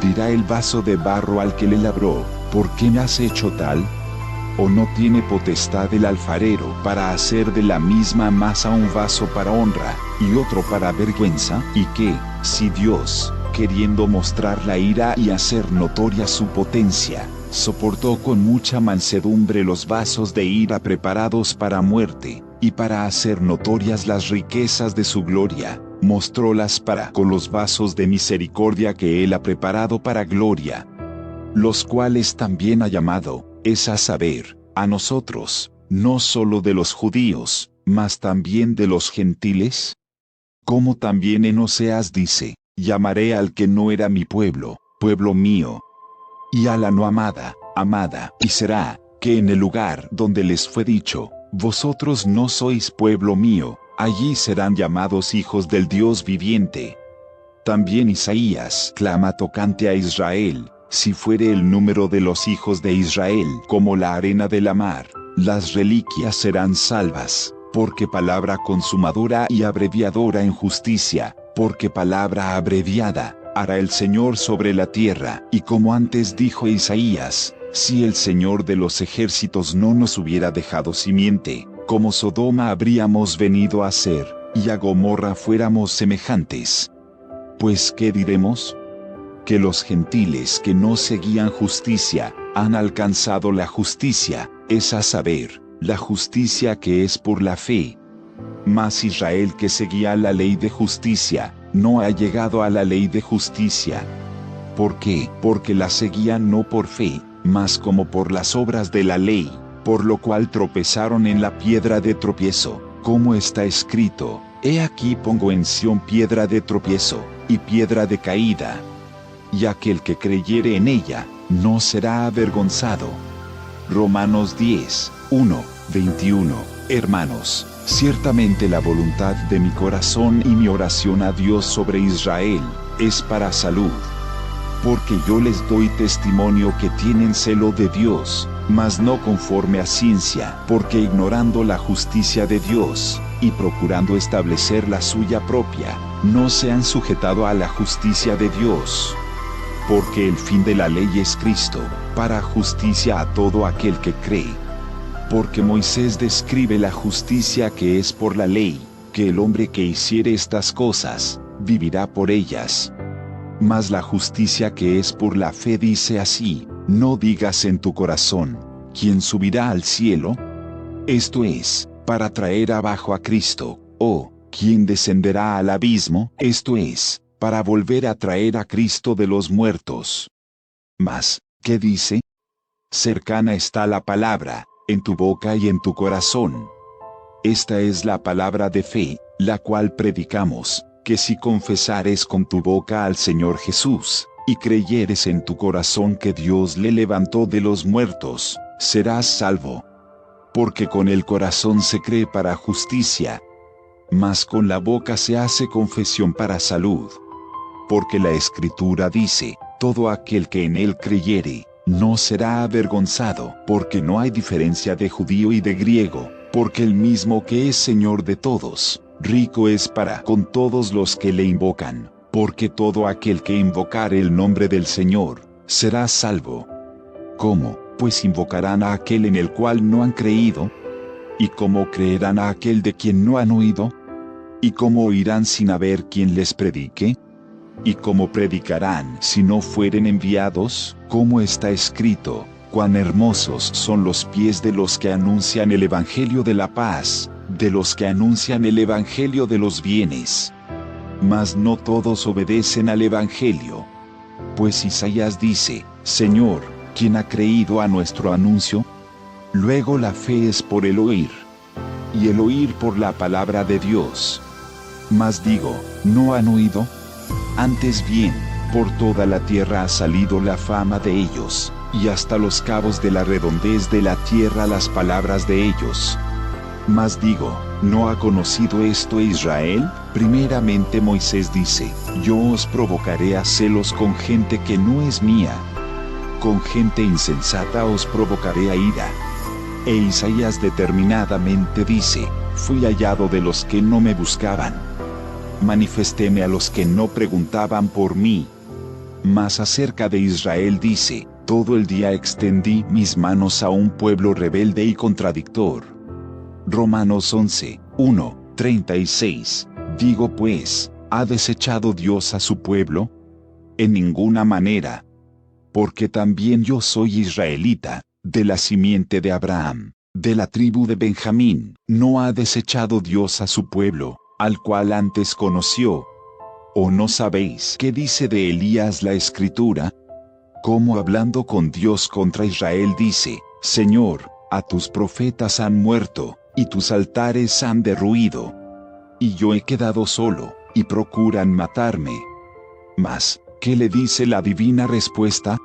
Dirá el vaso de barro al que le labró: ¿por qué me has hecho tal? ¿O no tiene potestad el alfarero para hacer de la misma masa un vaso para honra, y otro para vergüenza? Y que, si Dios, queriendo mostrar la ira y hacer notoria su potencia, soportó con mucha mansedumbre los vasos de ira preparados para muerte, y para hacer notorias las riquezas de su gloria, mostrólas para con los vasos de misericordia que él ha preparado para gloria, los cuales también ha llamado, es a saber, a nosotros, no solo de los judíos, mas también de los gentiles. Como también en Oseas dice: llamaré al que no era mi pueblo, pueblo mío, y a la no amada, amada. Y será, que en el lugar donde les fue dicho: vosotros no sois pueblo mío, allí serán llamados hijos del Dios viviente. También Isaías clama tocante a Israel: si fuere el número de los hijos de Israel como la arena de la mar, las reliquias serán salvas, porque palabra consumadora y abreviadora en justicia, porque palabra abreviada, hará el Señor sobre la tierra. Y como antes dijo Isaías: si el Señor de los ejércitos no nos hubiera dejado simiente, como Sodoma habríamos venido a ser, y a Gomorra fuéramos semejantes. Pues ¿qué diremos? Que los gentiles que no seguían justicia, han alcanzado la justicia, es a saber, la justicia que es por la fe. Mas Israel que seguía la ley de justicia, no ha llegado a la ley de justicia. ¿Por qué? Porque la seguían no por fe, mas como por las obras de la ley, por lo cual tropezaron en la piedra de tropiezo, como está escrito: he aquí pongo en Sión piedra de tropiezo, y piedra de caída, y aquel que creyere en ella, no será avergonzado. Romanos 10, 1, 21. Hermanos, ciertamente la voluntad de mi corazón y mi oración a Dios sobre Israel, es para salud. Porque yo les doy testimonio que tienen celo de Dios, mas no conforme a ciencia, porque ignorando la justicia de Dios, y procurando establecer la suya propia, no se han sujetado a la justicia de Dios. Porque el fin de la ley es Cristo, para justicia a todo aquel que cree. Porque Moisés describe la justicia que es por la ley, que el hombre que hiciere estas cosas, vivirá por ellas. Mas la justicia que es por la fe dice así: no digas en tu corazón: ¿quién subirá al cielo? Esto es, para traer abajo a Cristo, o ¿quién descenderá al abismo? Esto es, para volver a traer a Cristo de los muertos. Mas, ¿qué dice? Cercana está la palabra, en tu boca y en tu corazón. Esta es la palabra de fe, la cual predicamos, que si confesares con tu boca al Señor Jesús, y creyeres en tu corazón que Dios le levantó de los muertos, serás salvo. Porque con el corazón se cree para justicia, mas con la boca se hace confesión para salud. Porque la Escritura dice, todo aquel que en él creyere, no será avergonzado, porque no hay diferencia de judío y de griego, porque el mismo que es Señor de todos, rico es para con todos los que le invocan, porque todo aquel que invocare el nombre del Señor, será salvo. ¿Cómo, pues invocarán a aquel en el cual no han creído? ¿Y cómo creerán a aquel de quien no han oído? ¿Y cómo oirán sin haber quien les predique? ¿Y cómo predicarán si no fueren enviados? Como está escrito, cuán hermosos son los pies de los que anuncian el Evangelio de la paz, de los que anuncian el Evangelio de los bienes. Mas no todos obedecen al Evangelio. Pues Isaías dice, Señor, ¿quién ha creído a nuestro anuncio? Luego la fe es por el oír, y el oír por la palabra de Dios. Mas digo, ¿no han oído? Antes bien, por toda la tierra ha salido la fama de ellos, y hasta los cabos de la redondez de la tierra las palabras de ellos. Mas digo, ¿no ha conocido esto Israel? Primeramente Moisés dice, yo os provocaré a celos con gente que no es mía. Con gente insensata os provocaré a ira. E Isaías determinadamente dice, fui hallado de los que no me buscaban. Manifestéme a los que no preguntaban por mí. Mas acerca de Israel dice, todo el día extendí mis manos a un pueblo rebelde y contradictor. Romanos 11, 1, 36. Digo pues, ¿ha desechado Dios a su pueblo? En ninguna manera. Porque también yo soy israelita, de la simiente de Abraham, de la tribu de Benjamín. ¿No ha desechado Dios a su pueblo, al cual antes conoció? ¿O no sabéis qué dice de Elías la Escritura? Como hablando con Dios contra Israel dice, Señor, a tus profetas han muerto, y tus altares han derruido. Y yo he quedado solo, y procuran matarme. Mas, ¿qué le dice la divina respuesta?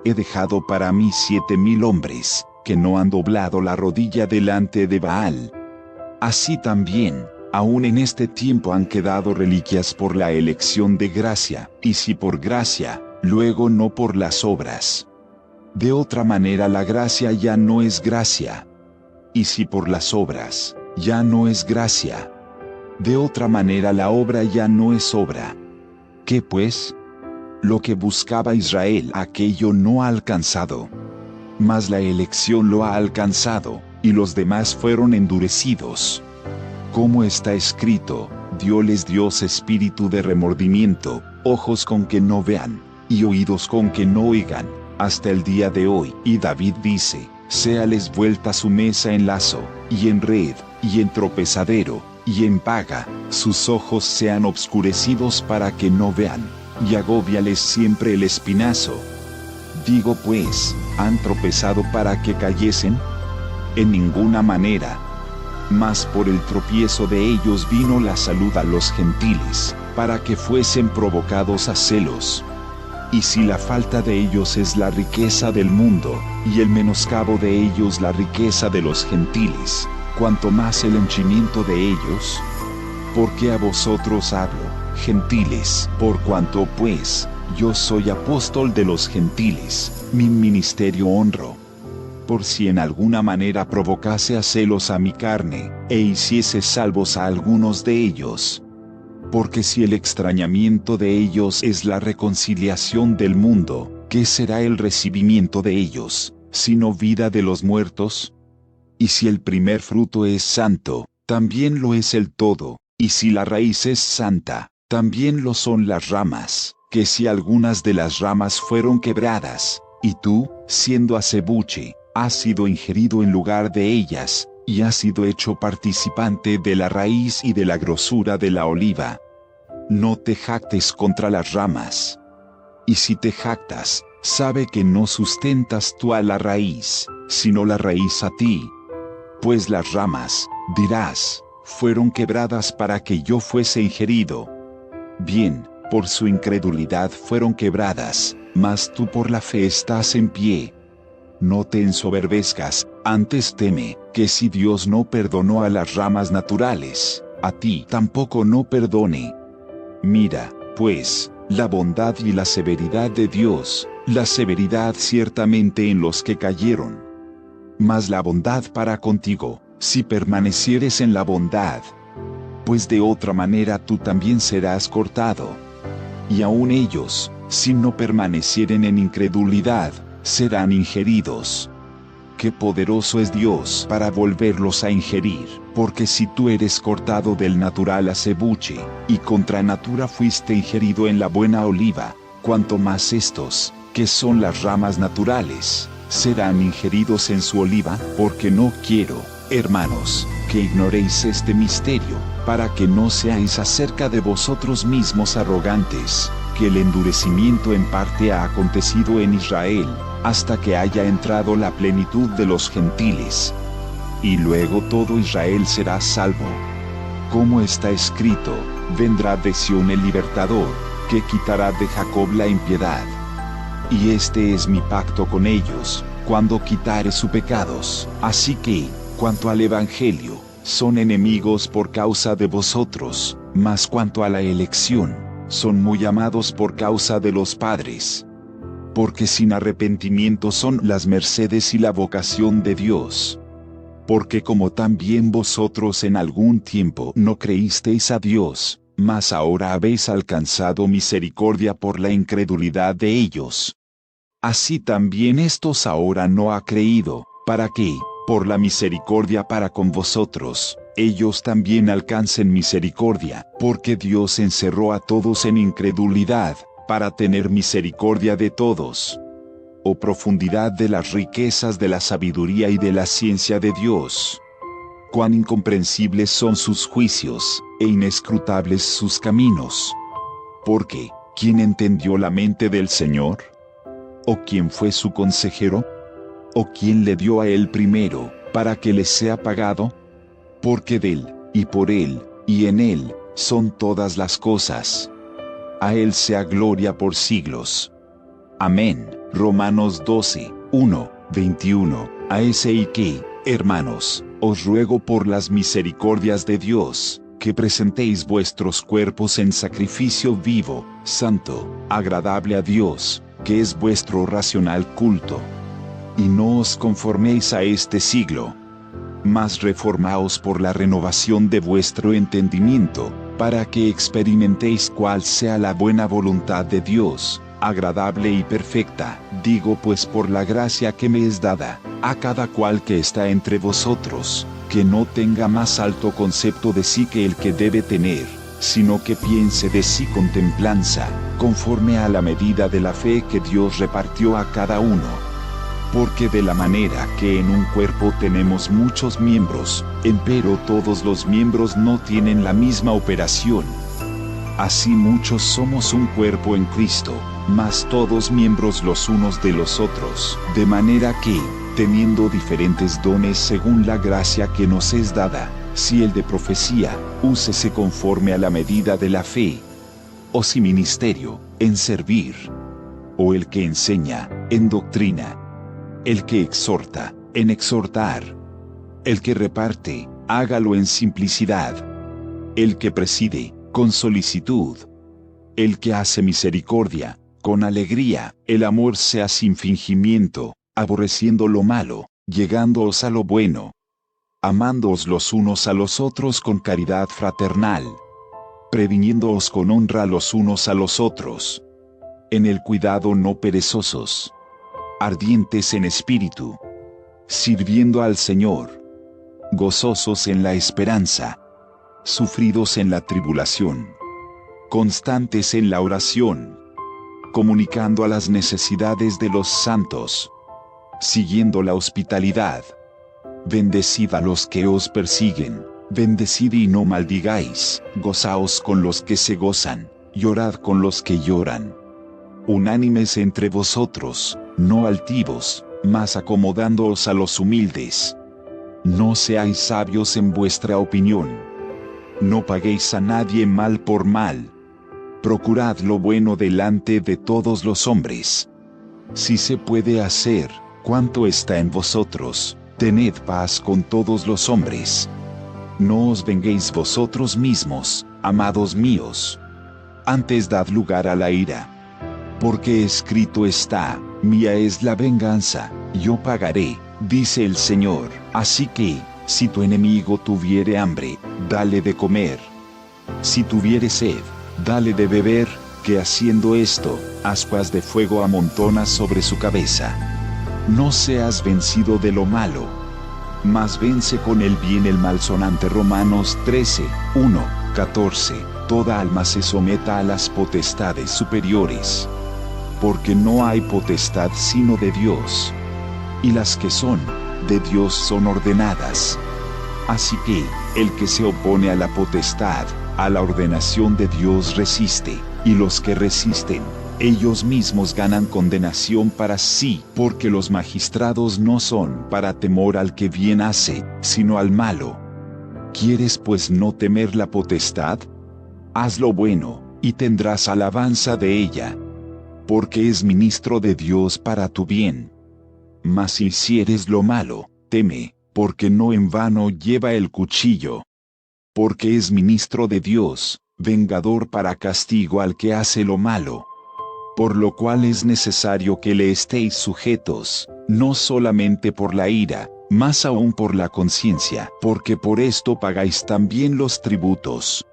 He dejado para mí 7,000 hombres, que no han doblado la rodilla delante de Baal. Así también, aún en este tiempo han quedado reliquias por la elección de gracia, y si por gracia, luego no por las obras. De otra manera la gracia ya no es gracia. Y si por las obras, ya no es gracia. De otra manera la obra ya no es obra. ¿Qué pues? Lo que buscaba Israel aquello no ha alcanzado. Mas la elección lo ha alcanzado, y los demás fueron endurecidos. Como está escrito, dióles Dios espíritu de remordimiento, ojos con que no vean, y oídos con que no oigan, hasta el día de hoy. Y David dice, séales vuelta su mesa en lazo, y en red, y en tropezadero, y en paga, sus ojos sean obscurecidos para que no vean, y agóbiales siempre el espinazo. Digo pues, ¿han tropezado para que cayesen? En ninguna manera. Mas por el tropiezo de ellos vino la salud a los gentiles, para que fuesen provocados a celos. Y si la falta de ellos es la riqueza del mundo, y el menoscabo de ellos la riqueza de los gentiles, cuanto más el henchimiento de ellos. Porque a vosotros hablo, gentiles, por cuanto pues, yo soy apóstol de los gentiles, mi ministerio honro. Por si en alguna manera provocase a celos a mi carne, e hiciese salvos a algunos de ellos. Porque si el extrañamiento de ellos es la reconciliación del mundo, ¿qué será el recibimiento de ellos, sino vida de los muertos? Y si el primer fruto es santo, también lo es el todo, y si la raíz es santa, también lo son las ramas, que si algunas de las ramas fueron quebradas, y tú, siendo acebuche, has sido ingerido en lugar de ellas, y has sido hecho participante de la raíz y de la grosura de la oliva. No te jactes contra las ramas. Y si te jactas, sabe que no sustentas tú a la raíz, sino la raíz a ti. Pues las ramas, dirás, fueron quebradas para que yo fuese ingerido. Bien, por su incredulidad fueron quebradas, mas tú por la fe estás en pie. No te ensoberbezcas, antes teme, que si Dios no perdonó a las ramas naturales, a ti tampoco no perdone. Mira, pues, la bondad y la severidad de Dios, la severidad ciertamente en los que cayeron, mas la bondad para contigo, si permanecieres en la bondad, pues de otra manera tú también serás cortado. Y aun ellos, si no permanecieren en incredulidad, serán ingeridos. Qué poderoso es Dios para volverlos a ingerir, porque si tú eres cortado del natural acebuche, y contra natura fuiste ingerido en la buena oliva, cuanto más estos, que son las ramas naturales, serán ingeridos en su oliva, porque no quiero, hermanos, que ignoréis este misterio, para que no seáis acerca de vosotros mismos arrogantes, que el endurecimiento en parte ha acontecido en Israel, hasta que haya entrado la plenitud de los gentiles. Y luego todo Israel será salvo. Como está escrito, vendrá de Sión el libertador, que quitará de Jacob la impiedad. Y este es mi pacto con ellos, cuando quitare sus pecados. Así que, cuanto al Evangelio, son enemigos por causa de vosotros, mas cuanto a la elección, son muy amados por causa de los padres. Porque sin arrepentimiento son las mercedes y la vocación de Dios. Porque como también vosotros en algún tiempo no creísteis a Dios, mas ahora habéis alcanzado misericordia por la incredulidad de ellos. Así también estos ahora no ha creído, para que, por la misericordia para con vosotros, ellos también alcancen misericordia, porque Dios encerró a todos en incredulidad, para tener misericordia de todos. Oh profundidad de las riquezas de la sabiduría y de la ciencia de Dios. Cuán incomprensibles son sus juicios, e inescrutables sus caminos. Porque, ¿quién entendió la mente del Señor? ¿O quién fue su consejero? ¿O quién le dio a él primero, para que le sea pagado? Porque de él, y por él, y en él, son todas las cosas. A él sea gloria por siglos. Amén. Romanos 12, 1, 21. A ese y que, hermanos, os ruego por las misericordias de Dios, que presentéis vuestros cuerpos en sacrificio vivo, santo, agradable a Dios, que es vuestro racional culto. Y no os conforméis a este siglo, mas reformaos por la renovación de vuestro entendimiento, para que experimentéis cuál sea la buena voluntad de Dios, agradable y perfecta. Digo pues por la gracia que me es dada, a cada cual que está entre vosotros, que no tenga más alto concepto de sí que el que debe tener, sino que piense de sí con templanza, conforme a la medida de la fe que Dios repartió a cada uno. Porque de la manera que en un cuerpo tenemos muchos miembros, empero todos los miembros no tienen la misma operación. Así muchos somos un cuerpo en Cristo, mas todos miembros los unos de los otros, de manera que, teniendo diferentes dones según la gracia que nos es dada, si el de profecía, úsese conforme a la medida de la fe, o si ministerio, en servir, o el que enseña, en doctrina, el que exhorta, en exhortar, el que reparte, hágalo en simplicidad, el que preside, con solicitud, el que hace misericordia, con alegría, el amor sea sin fingimiento, aborreciendo lo malo, llegándoos a lo bueno, amándoos los unos a los otros con caridad fraternal, previniéndoos con honra los unos a los otros, en el cuidado no perezosos, ardientes en espíritu, sirviendo al Señor, gozosos en la esperanza, sufridos en la tribulación, constantes en la oración, comunicando a las necesidades de los santos, siguiendo la hospitalidad. Bendecid a los que os persiguen, bendecid y no maldigáis, gozaos con los que se gozan, llorad con los que lloran. Unánimes entre vosotros, no altivos, mas acomodándoos a los humildes. No seáis sabios en vuestra opinión. No paguéis a nadie mal por mal. procurad lo bueno delante de todos los hombres. Si se puede hacer cuanto está en vosotros, tened paz con todos los hombres. No os venguéis vosotros mismos, amados míos. Antes dad lugar a la ira. Porque escrito está, mía es la venganza, yo pagaré, dice el Señor. Así que, si tu enemigo tuviere hambre, dale de comer. Si tuviere sed, dale de beber, que haciendo esto, ascuas de fuego amontonas sobre su cabeza. No seas vencido de lo malo, mas vence con el bien el malsonante. Romanos 13, 1, 14. Toda alma se someta a las potestades superiores. Porque no hay potestad sino de Dios. Y las que son de Dios son ordenadas. Así que, el que se opone a la potestad, a la ordenación de Dios resiste, y los que resisten, ellos mismos ganan condenación para sí, porque los magistrados no son para temor al que bien hace, sino al malo. ¿Quieres pues no temer la potestad? Haz lo bueno, y tendrás alabanza de ella, porque es ministro de Dios para tu bien. Mas si hicieres lo malo, teme, porque no en vano lleva el cuchillo. Porque es ministro de Dios, vengador para castigo al que hace lo malo. Por lo cual es necesario que le estéis sujetos, no solamente por la ira, más aún por la conciencia, porque por esto pagáis también los tributos.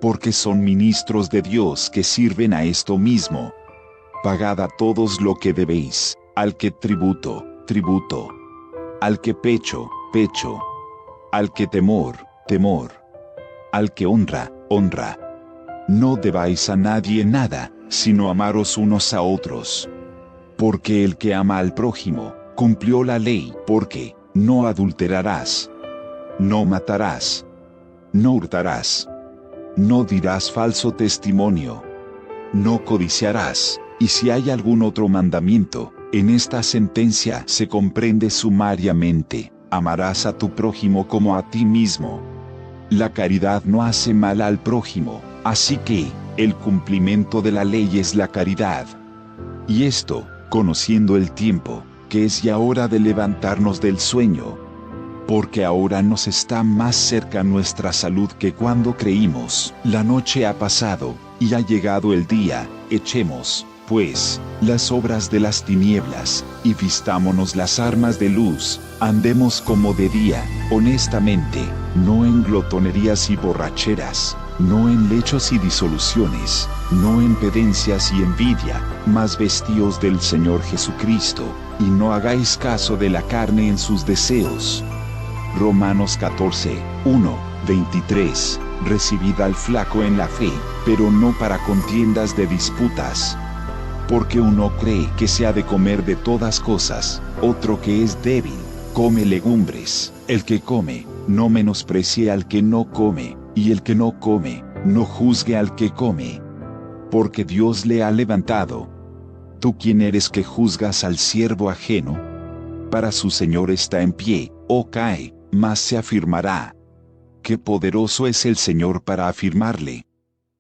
Porque son ministros de Dios que sirven a esto mismo. Pagad a todos lo que debéis, al que tributo, tributo. Al que pecho, pecho. Al que temor, temor. Al que honra, honra. No debáis a nadie nada, sino amaros unos a otros. Porque el que ama al prójimo, cumplió la ley. Porque, no adulterarás. No matarás. No hurtarás. No dirás falso testimonio. No codiciarás. Y si hay algún otro mandamiento, en esta sentencia se comprende sumariamente: amarás a tu prójimo como a ti mismo. La caridad no hace mal al prójimo, así que, el cumplimiento de la ley es la caridad. Y esto, conociendo el tiempo, que es ya hora de levantarnos del sueño. Porque ahora nos está más cerca nuestra salud que cuando creímos. La noche ha pasado, y ha llegado el día. Echemos, pues, las obras de las tinieblas, y vistámonos las armas de luz. Andemos como de día, honestamente, no en glotonerías y borracheras, no en lechos y disoluciones, no en pedencias y envidia, mas vestíos del Señor Jesucristo, y no hagáis caso de la carne en sus deseos. Romanos 14, 1, 23. Recibid al flaco en la fe, pero no para contiendas de disputas. Porque uno cree que se ha de comer de todas cosas, otro que es débil, come legumbres. El que come, no menosprecie al que no come, y el que no come, no juzgue al que come. Porque Dios le ha levantado. ¿Tú quién eres que juzgas al siervo ajeno? Para su Señor está en pie, o cae, mas se afirmará. Qué poderoso es el Señor para afirmarle.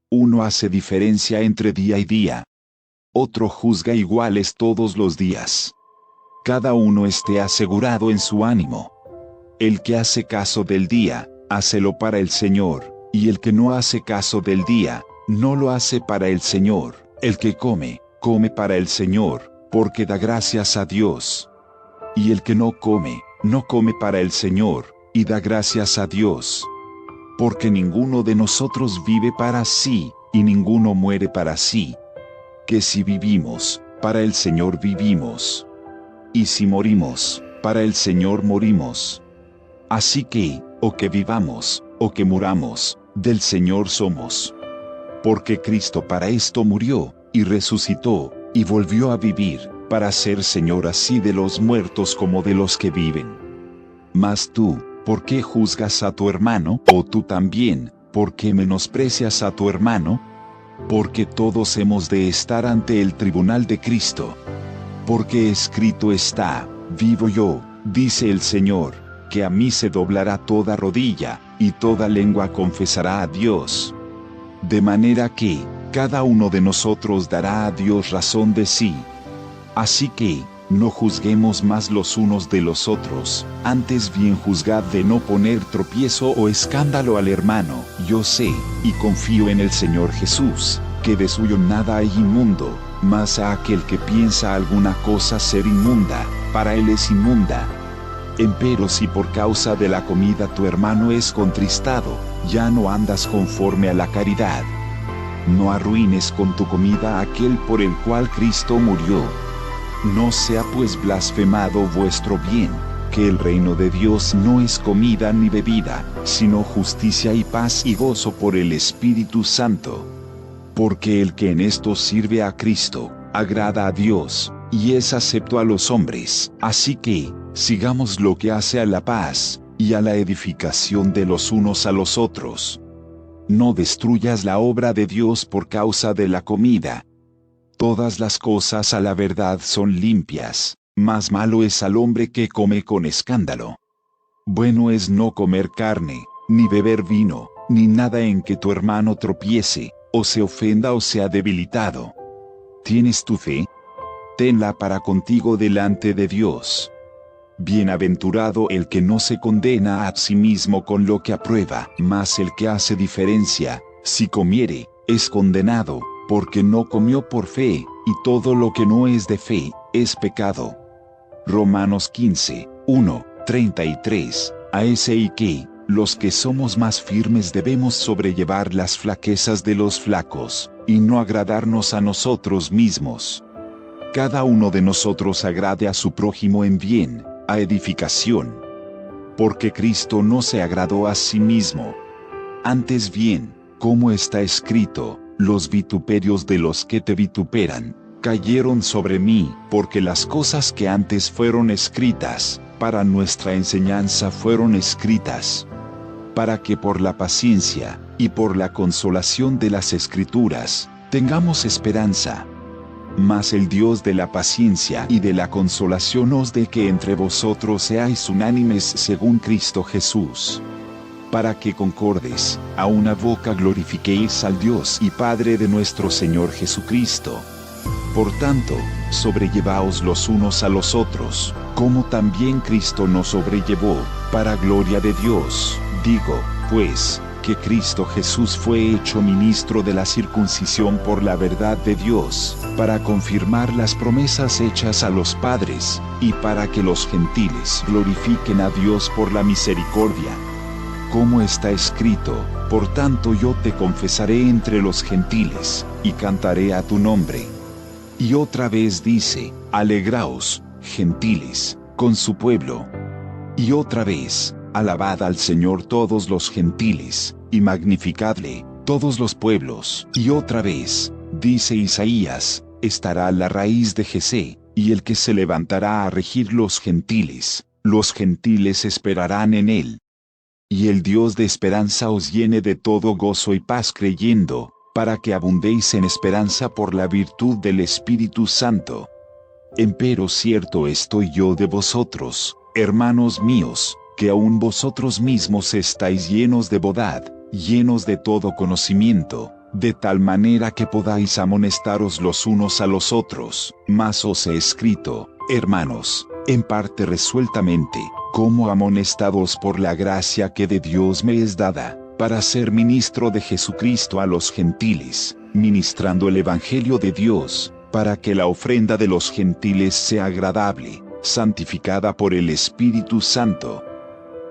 Uno hace diferencia entre día y día. Otro juzga iguales todos los días. Cada uno esté asegurado en su ánimo. El que hace caso del día, hácelo para el Señor, y el que no hace caso del día, no lo hace para el Señor. El que come, come para el Señor, porque da gracias a Dios. Y el que no come, no come para el Señor, y da gracias a Dios. Porque ninguno de nosotros vive para sí, y ninguno muere para sí. Que si vivimos, para el Señor vivimos. Y si morimos, para el Señor morimos. Así que, o que vivamos, o que muramos, del Señor somos. Porque Cristo para esto murió, y resucitó, y volvió a vivir, para ser Señor así de los muertos como de los que viven. Mas tú, ¿por qué juzgas a tu hermano? O tú también, ¿por qué menosprecias a tu hermano? Porque todos hemos de estar ante el tribunal de Cristo. Porque escrito está: vivo yo, dice el Señor, que a mí se doblará toda rodilla, y toda lengua confesará a Dios. De manera que, cada uno de nosotros dará a Dios razón de sí. Así que, no juzguemos más los unos de los otros, antes bien juzgad de no poner tropiezo o escándalo al hermano. Yo sé, y confío en el Señor Jesús, que de suyo nada hay inmundo, mas a aquel que piensa alguna cosa ser inmunda, para él es inmunda. Empero si por causa de la comida tu hermano es contristado, ya no andas conforme a la caridad. No arruines con tu comida a aquel por el cual Cristo murió. No sea pues blasfemado vuestro bien, que el reino de Dios no es comida ni bebida, sino justicia y paz y gozo por el Espíritu Santo. Porque el que en esto sirve a Cristo, agrada a Dios, y es acepto a los hombres. Así que, sigamos lo que hace a la paz, y a la edificación de los unos a los otros. No destruyas la obra de Dios por causa de la comida. Todas las cosas a la verdad son limpias, mas malo es al hombre que come con escándalo. Bueno es no comer carne, ni beber vino, ni nada en que tu hermano tropiece, o se ofenda o sea debilitado. ¿Tienes tu fe? Tenla para contigo delante de Dios. Bienaventurado el que no se condena a sí mismo con lo que aprueba, mas el que hace diferencia, si comiere, es condenado, porque no comió por fe, y todo lo que no es de fe, es pecado. Romanos 15, 1, 33, a.s. y que, los que somos más firmes debemos sobrellevar las flaquezas de los flacos, y no agradarnos a nosotros mismos. Cada uno de nosotros agrade a su prójimo en bien, a edificación. Porque Cristo no se agradó a sí mismo. Antes bien, como está escrito, los vituperios de los que te vituperan, cayeron sobre mí, porque las cosas que antes fueron escritas, para nuestra enseñanza fueron escritas, para que por la paciencia, y por la consolación de las Escrituras, tengamos esperanza. Mas el Dios de la paciencia y de la consolación os dé que entre vosotros seáis unánimes según Cristo Jesús, para que concordes, a una boca glorifiquéis al Dios y Padre de nuestro Señor Jesucristo. Por tanto, sobrellevaos los unos a los otros, como también Cristo nos sobrellevó, para gloria de Dios. Digo, pues, que Cristo Jesús fue hecho ministro de la circuncisión por la verdad de Dios, para confirmar las promesas hechas a los padres, y para que los gentiles glorifiquen a Dios por la misericordia. Como está escrito, por tanto yo te confesaré entre los gentiles, y cantaré a tu nombre. Y otra vez dice, alegraos, gentiles, con su pueblo. Y otra vez, alabad al Señor todos los gentiles, y magnificadle, todos los pueblos. Y otra vez, dice Isaías, estará la raíz de Jesé, y el que se levantará a regir los gentiles esperarán en él. Y el Dios de esperanza os llene de todo gozo y paz creyendo, para que abundéis en esperanza por la virtud del Espíritu Santo. Empero cierto estoy yo de vosotros, hermanos míos, que aun vosotros mismos estáis llenos de bondad, llenos de todo conocimiento, de tal manera que podáis amonestaros los unos a los otros. Mas os he escrito, hermanos, en parte resueltamente, como amonestados por la gracia que de Dios me es dada, para ser ministro de Jesucristo a los gentiles, ministrando el Evangelio de Dios, para que la ofrenda de los gentiles sea agradable, santificada por el Espíritu Santo.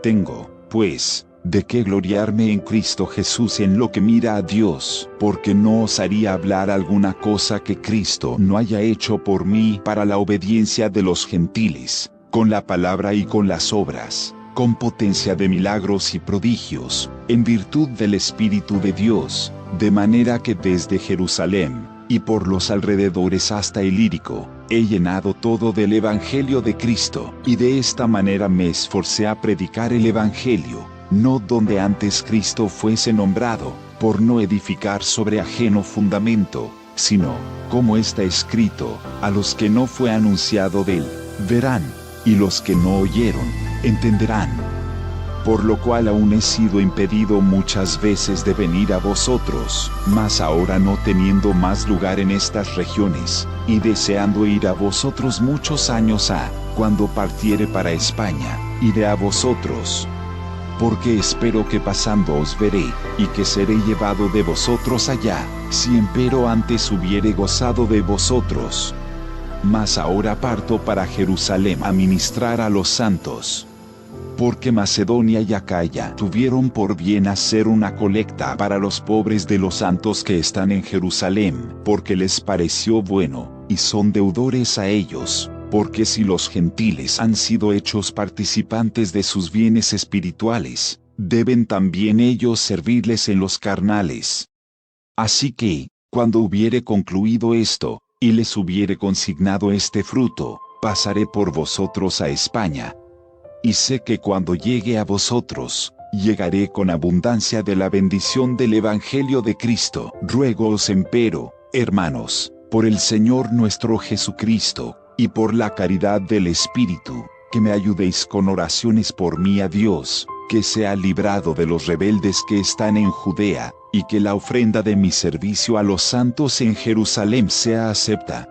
Tengo, pues, de qué gloriarme en Cristo Jesús en lo que mira a Dios, porque no osaría hablar alguna cosa que Cristo no haya hecho por mí para la obediencia de los gentiles, con la palabra y con las obras, con potencia de milagros y prodigios, en virtud del Espíritu de Dios, de manera que desde Jerusalén, y por los alrededores hasta Ilírico, he llenado todo del Evangelio de Cristo, y de esta manera me esforcé a predicar el Evangelio, no donde antes Cristo fuese nombrado, por no edificar sobre ajeno fundamento, sino, como está escrito, a los que no fue anunciado de él, verán, y los que no oyeron, entenderán. por lo cual aún he sido impedido muchas veces de venir a vosotros, mas ahora no teniendo más lugar en estas regiones, y deseando ir a vosotros muchos años cuando partiere para España, iré a vosotros. Porque espero que pasando os veré, y que seré llevado de vosotros allá, si empero antes hubiere gozado de vosotros. Mas ahora parto para Jerusalén a ministrar a los santos. Porque Macedonia y Acaya tuvieron por bien hacer una colecta para los pobres de los santos que están en Jerusalén, porque les pareció bueno, y son deudores a ellos, porque si los gentiles han sido hechos participantes de sus bienes espirituales, deben también ellos servirles en los carnales. Así que, cuando hubiere concluido esto, y les hubiere consignado este fruto, pasaré por vosotros a España. Y sé que cuando llegue a vosotros, llegaré con abundancia de la bendición del Evangelio de Cristo. Ruégoos empero, hermanos, por el Señor nuestro Jesucristo, y por la caridad del Espíritu, que me ayudéis con oraciones por mí a Dios, que sea librado de los rebeldes que están en Judea, y que la ofrenda de mi servicio a los santos en Jerusalén sea acepta,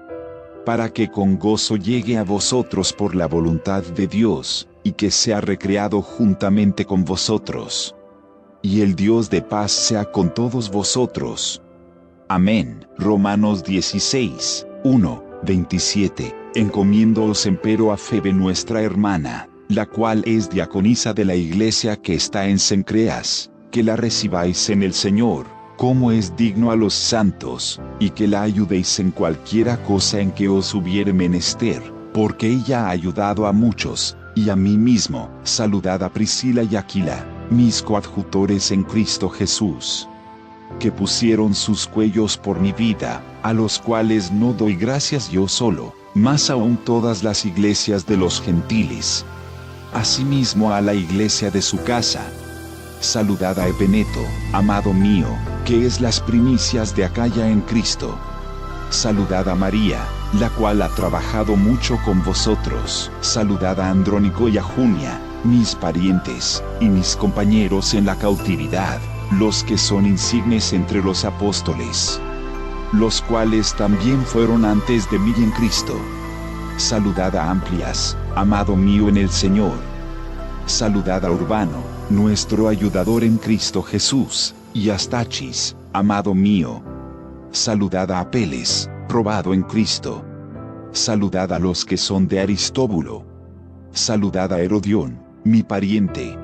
para que con gozo llegue a vosotros por la voluntad de Dios, y que sea recreado juntamente con vosotros. Y el Dios de paz sea con todos vosotros. Amén. Romanos 16, 1, 27. Encomiéndoos empero a Febe nuestra hermana, la cual es diaconisa de la iglesia que está en Cencreas, que la recibáis en el Señor, como es digno a los santos, y que la ayudéis en cualquiera cosa en que os hubiere menester, porque ella ha ayudado a muchos, y a mí mismo. Saludad a Priscila y Aquila, mis coadjutores en Cristo Jesús, que pusieron sus cuellos por mi vida, a los cuales no doy gracias yo solo, mas aún todas las iglesias de los gentiles. Asimismo a la iglesia de su casa. Saludad a Epeneto, amado mío, que es las primicias de Acaya en Cristo. Saludad a María, la cual ha trabajado mucho con vosotros. Saludad a Andrónico y a Junia, mis parientes, y mis compañeros en la cautividad, los que son insignes entre los apóstoles, los cuales también fueron antes de mí en Cristo. Saludad a Amplias, amado mío en el Señor. Saludad a Urbano, nuestro ayudador en Cristo Jesús, y a Stachis, amado mío. Saludad a Apeles, probado en Cristo. Saludad a los que son de Aristóbulo. Saludad a Herodión, mi pariente.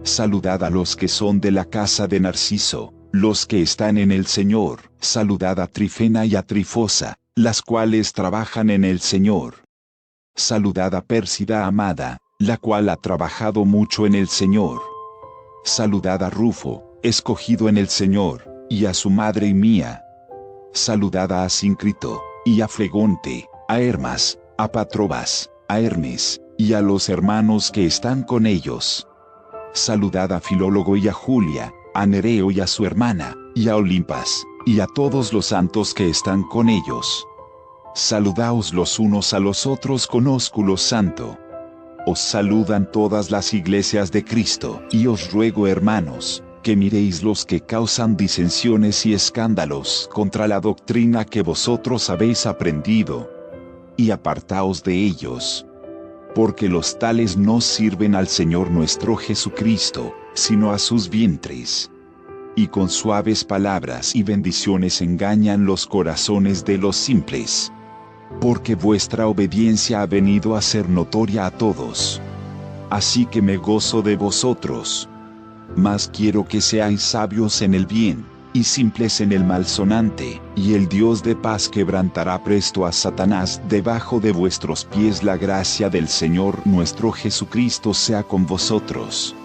Saludad a los que son de la casa de Narciso, los que están en el Señor. Saludad a Trifena y a Trifosa, las cuales trabajan en el Señor. Saludad a Pérsida amada, la cual ha trabajado mucho en el Señor. Saludad a Rufo, escogido en el Señor, y a su madre y mía. Saludad a Asíncrito, y a Flegonte, a Hermas, a Patrobas, a Hermes, y a los hermanos que están con ellos. Saludad a Filólogo y a Julia, a Nereo y a su hermana, y a Olimpas, y a todos los santos que están con ellos. Saludaos los unos a los otros con ósculo santo. Os saludan todas las iglesias de Cristo, y os ruego, hermanos, que miréis los que causan disensiones y escándalos contra la doctrina que vosotros habéis aprendido, y apartaos de ellos, porque los tales no sirven al Señor nuestro Jesucristo, sino a sus vientres, y con suaves palabras y bendiciones engañan los corazones de los simples. Porque vuestra obediencia ha venido a ser notoria a todos. Así que me gozo de vosotros. Mas quiero que seáis sabios en el bien, y simples en el malsonante, y el Dios de paz quebrantará presto a Satanás debajo de vuestros pies. La gracia del Señor nuestro Jesucristo sea con vosotros.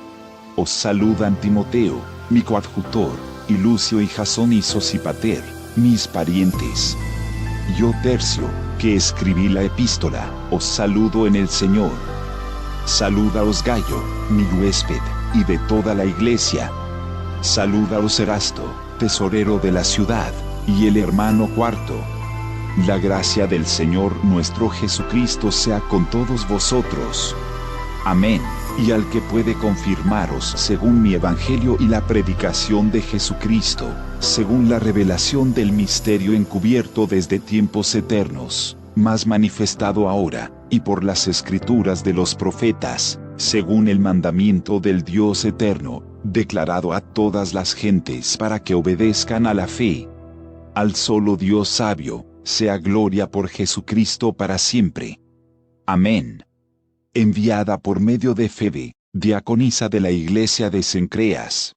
Os saludan Timoteo, mi coadjutor, y Lucio y Jasón y Sosipater, mis parientes. Yo Tercio, que escribí la epístola, os saludo en el Señor. Saludaos Gayo, mi huésped, y de toda la iglesia. Saludaos Erasto, tesorero de la ciudad, y el hermano Cuarto. La gracia del Señor nuestro Jesucristo sea con todos vosotros. Amén. y al que puede confirmaros según mi evangelio y la predicación de Jesucristo, según la revelación del misterio encubierto desde tiempos eternos, mas manifestado ahora, y por las escrituras de los profetas, según el mandamiento del Dios eterno, declarado a todas las gentes para que obedezcan a la fe. Al solo Dios sabio, sea gloria por Jesucristo para siempre. Amén. Enviada por medio de Febe, diaconisa de la iglesia de Cencreas.